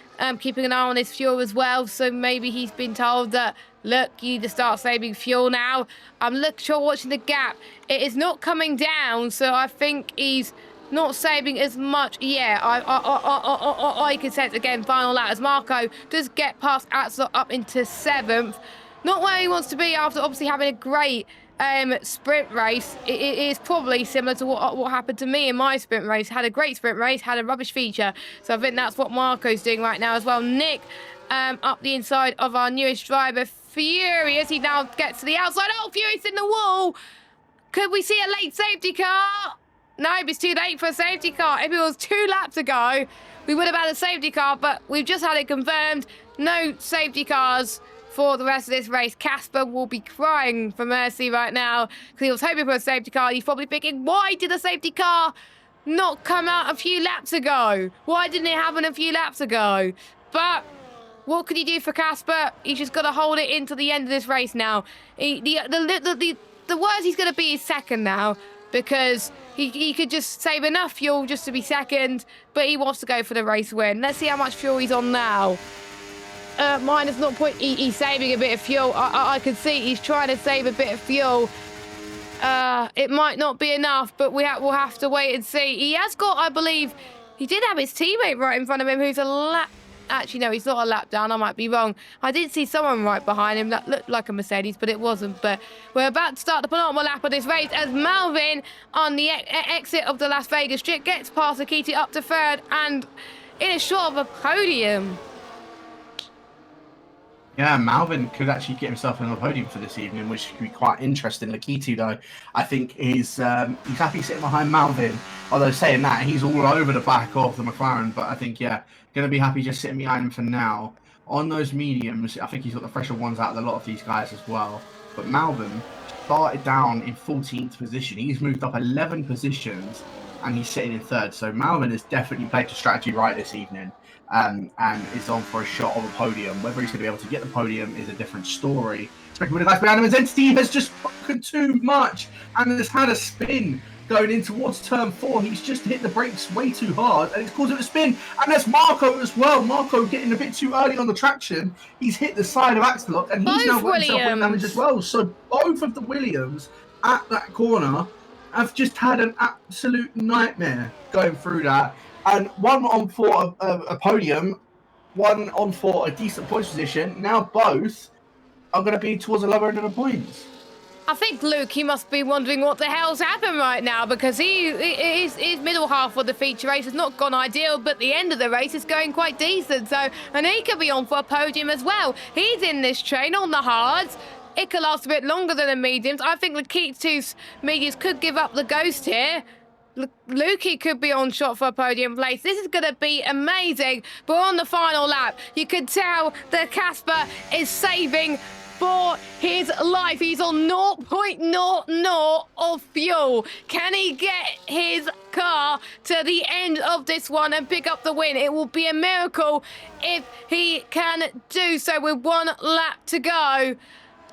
keeping an eye on his fuel as well. So maybe he's been told that, look, you need to start saving fuel now. I'm watching the gap. It is not coming down, so I think he's not saving as much. Yeah, I can sense again, final lap, as Marco does get past Axelot up into 7th. Not where he wants to be after obviously having a great sprint race. It is probably similar to what happened to me in my sprint race. Had a great sprint race, had a rubbish feature. So I think that's what Marco's doing right now as well. Nick up the inside of our newest driver, Furious. He now gets to the outside. Oh, Furious in the wall. Could we see a late safety car? No, it's too late for a safety car. If it was 2 laps ago, we would have had a safety car, but we've just had it confirmed. No safety cars for the rest of this race. Casper will be crying for mercy right now because he was hoping for a safety car. He's probably thinking, why did the safety car not come out a few laps ago? Why didn't it happen a few laps ago? But what can you do for Casper? He's just got to hold it into the end of this race now. The worst he's going to be is second now, because he could just save enough fuel just to be second, but he wants to go for the race win. Let's see how much fuel he's on now. Minus 0. He's saving a bit of fuel. I can see he's trying to save a bit of fuel. It might not be enough, but we'll have to wait and see. He has got, I believe, he did have his teammate right in front of him who's a lap... Actually, no, he's not a lap down. I might be wrong. I did see someone right behind him that looked like a Mercedes, but it wasn't. But we're about to start the penultimate lap of this race as Malvin, on the exit of the Las Vegas Strip, gets past Akiti up to third and in a short of a podium. Yeah, Malvin could actually get himself on the podium for this evening, which could be quite interesting. Lakiti, though, I think he's happy sitting behind Malvin. Although saying that, he's all over the back of the McLaren. But I think, yeah, going to be happy just sitting behind him for now. On those mediums, I think he's got the fresher ones out of a lot of these guys as well. But Malvin started down in 14th position. He's moved up 11 positions, and he's sitting in third. So Malvin has definitely played the strategy right this evening. And is on for a shot of a podium. Whether he's going to be able to get the podium is a different story. Especially with the guys behind him. His entity has just broken too much and has had a spin going in towards turn 4. He's just hit the brakes way too hard and it's caused him a spin. And there's Marco as well. Marco getting a bit too early on the traction. He's hit the side of Axelot and he's now got himself wing damage as well. So both of the Williams at that corner have just had an absolute nightmare going through that. And one on for a podium, one on for a decent points position. Now both are going to be towards the lower end of the points. I think Luke, he must be wondering what the hell's happened right now, because his middle half of the feature race has not gone ideal, but the end of the race is going quite decent. So, and he could be on for a podium as well. He's in this train on the hards. It could last a bit longer than the mediums. I think the Keats mediums could give up the ghost here. Lukey could be on shot for a podium place. This is going to be amazing. But on the final lap, you could tell that Casper is saving for his life. He's on 0.00 of fuel. Can he get his car to the end of this one and pick up the win? It will be a miracle if he can do so with one lap to go.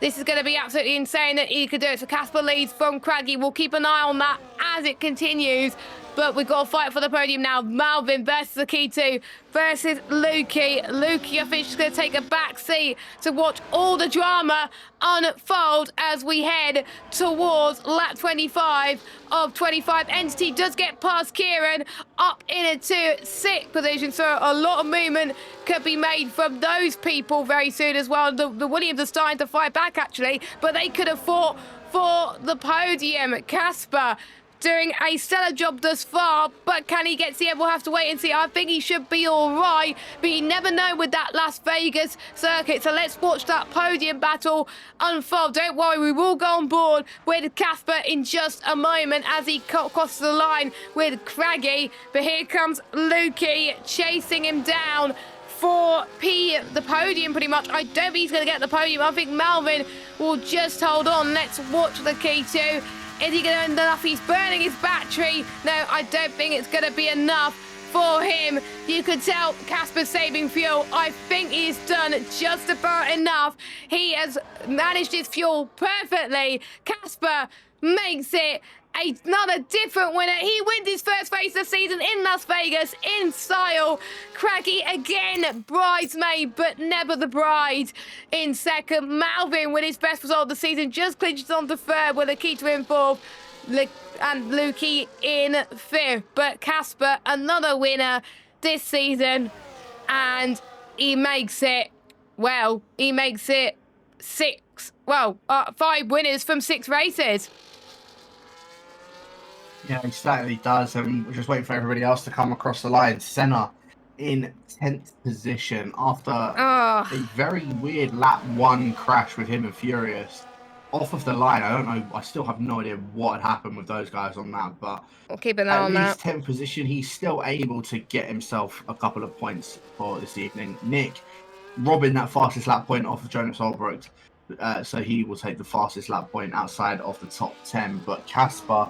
This is going to be absolutely insane that he could do it. So Casper leads from Craggy. We'll keep an eye on that as it continues. But we've got to fight for the podium now. Malvin versus Akitu versus Lukey. Lukey, I think, is going to take a back seat to watch all the drama unfold as we head towards lap 25 of 25. Entity does get past Kieran up into 6th position. So a lot of movement could be made from those people very soon as well. The Williams are starting to fight back, actually. But they could have fought for the podium. Casper doing a stellar job thus far, but can he get to the end? We'll have to wait and see. I think he should be all right, but you never know with that Las Vegas circuit. So let's watch that podium battle unfold. Don't worry, we will go on board with Casper in just a moment as he crosses the line with Craggy. But here comes Lukey chasing him down for the podium pretty much. I don't think he's going to get the podium. I think Malvin will just hold on. Let's watch the K2. Is he going to end up? He's burning his battery. No, I don't think it's going to be enough for him. You could tell Casper's saving fuel. I think he's done just about enough. He has managed his fuel perfectly. Casper makes it another different winner. He wins his first race of the season in Las Vegas in style. Craggy again, bridesmaid, but never the bride in second. Malvin with his best result of the season just clinches on to third with Akita in fourth and Lukey in fifth. But Casper, another winner this season, and he makes it, well, he makes it 5 winners from 6 races. Yeah, he certainly does. And we're just waiting for everybody else to come across the line. Senna in 10th position after a very weird lap 1 crash with him and Furious. Off of the line, I don't know. I still have no idea what had happened with those guys on that. But we'll keep an eye on that. At least 10th position, he's still able to get himself a couple of points for this evening. Nick, robbing that fastest lap point off of Jonas Olbrecht. So he will take the fastest lap point outside of the top 10. But Casper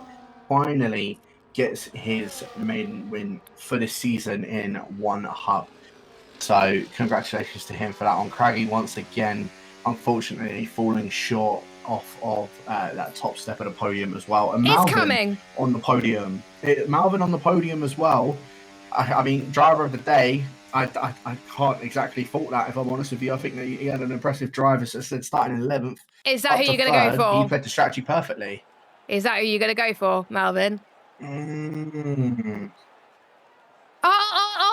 finally gets his maiden win for the season in one hub. So congratulations to him for that one. Craggy once again, unfortunately, falling short of that top step of the podium as well. And It's Malvin coming on the podium. Malvin on the podium as well. I mean, driver of the day. I can't exactly fault that, if I'm honest with you. I think that he had an impressive drive, as I said, starting in 11th. Is that who you're going to go for? He played the strategy perfectly. Is that who you're going to go for, Malvin? I'll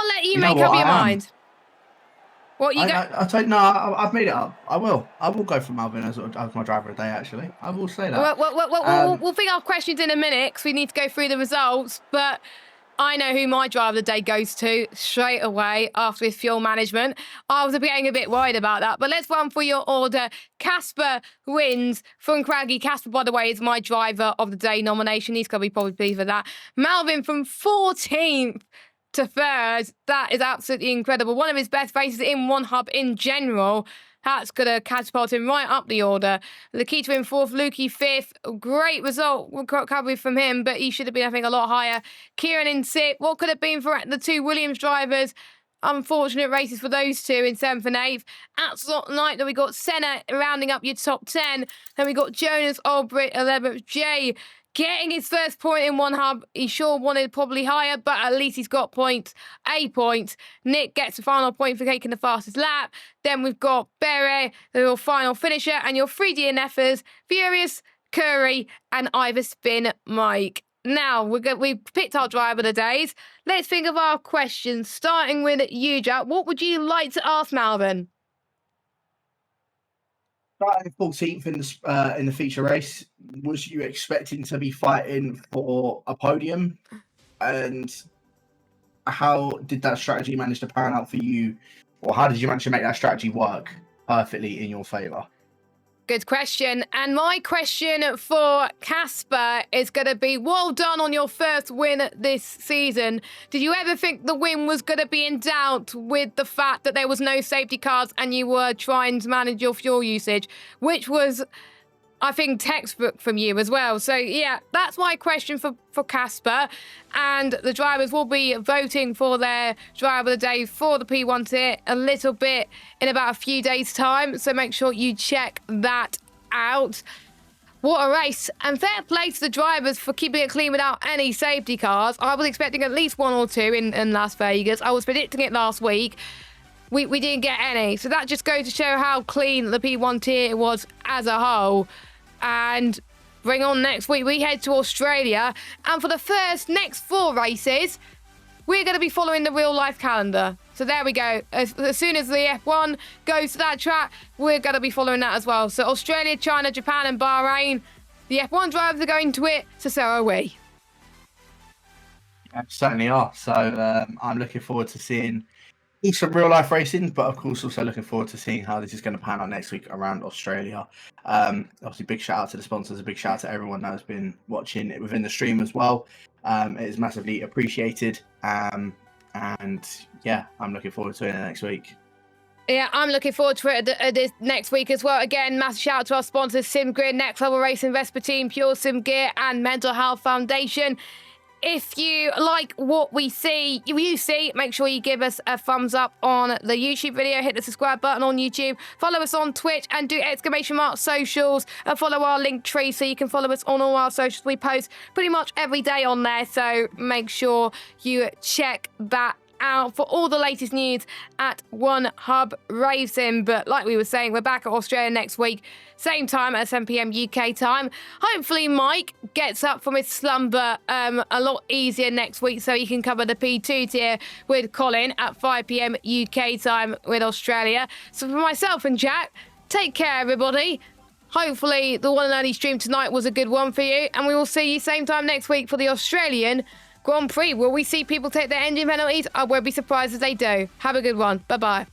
let you make up your mind. What you got? I take no. I've made it up. I will go for Malvin as my driver of the day. Actually, I will say that. We'll think our questions in a minute because we need to go through the results. But I know who my driver of the day goes to straight away after his fuel management. I was getting a bit worried about that, but let's run through your order. Casper wins from Craggy. Casper, by the way, is my driver of the day nomination. He's going to be probably pleased with that. Malvin from 14th to 3rd. That is absolutely incredible. One of his best races in one hub in general. That's going to catapult him right up the order. Lakita in 4th, Lukey 5th. Great result recovery from him, but he should have been, I think, a lot higher. Kieran in 6th. What could have been for the two Williams drivers? Unfortunate races for those two in 7th and 8th. At slot night, then we got Senna rounding up your top 10. Then we got Jonas Olbrecht, 11th. Jay getting his first point in one hub. He sure wanted probably higher, but at least he's got points. A point. Nick gets the final point for taking the fastest lap. Then we've got Bere, your final finisher, and your 3 DNFers, Furious, Curry, and Ivor Spin Mike. Now, we've picked our driver of the days. Let's think of our questions, starting with you, Jack. What would you like to ask Malvin? Starting 14th in the feature race, was you expecting to be fighting for a podium? And how did that strategy manage to pan out for you? Or how did you manage to make that strategy work perfectly in your favour? Good question. And my question for Casper is going to be, well done on your first win this season. Did you ever think the win was going to be in doubt with the fact that there was no safety cars and you were trying to manage your fuel usage, which was, I think, textbook from you as well. So, yeah, that's my question for Casper. And the drivers will be voting for their driver of the day for the P1 tier a little bit in about a few days' time. So make sure you check that out. What a race. And fair play to the drivers for keeping it clean without any safety cars. I was expecting at least 1 or 2 in Las Vegas. I was predicting it last week. We didn't get any. So that just goes to show how clean the P1 tier was as a whole. And bring on next week, we head to Australia. And for the next 4 races, we're going to be following the real life calendar. So there we go. As soon as the F1 goes to that track, we're going to be following that as well. So Australia, China, Japan and Bahrain, the F1 drivers are going to it, so are we. Yeah, certainly are. So I'm looking forward to seeing some real life racing, but of course also looking forward to seeing how this is going to pan out next week around Australia. Obviously, big shout out to the sponsors, a big shout out to everyone that has been watching it within the stream as well. It is massively appreciated. And yeah, I'm looking forward to it next week. Yeah, I'm looking forward to it this next week as well. Again, massive shout out to our sponsors, SimGrid, Next Level Racing, Vespa Team, Pure Sim Gear, and Mental Health Foundation. If you like what you see, make sure you give us a thumbs up on the YouTube video, hit the subscribe button on YouTube, follow us on Twitch and do !mark socials and follow our link tree so you can follow us on all our socials. We post pretty much every day on there, so make sure you check that out for all the latest news at One Hub Racing. But like we were saying, we're back at Australia next week, same time at 7 p.m. UK time. Hopefully Mike gets up from his slumber a lot easier next week so he can cover the P2 tier with Colin at 5 p.m. UK time with Australia. So for myself and Jack, take care everybody. Hopefully the one and only stream tonight was a good one for you, and we will see you same time next week for the Australian Grand Prix. Will we see people take their engine penalties? I won't be surprised if they do. Have a good one. Bye-bye.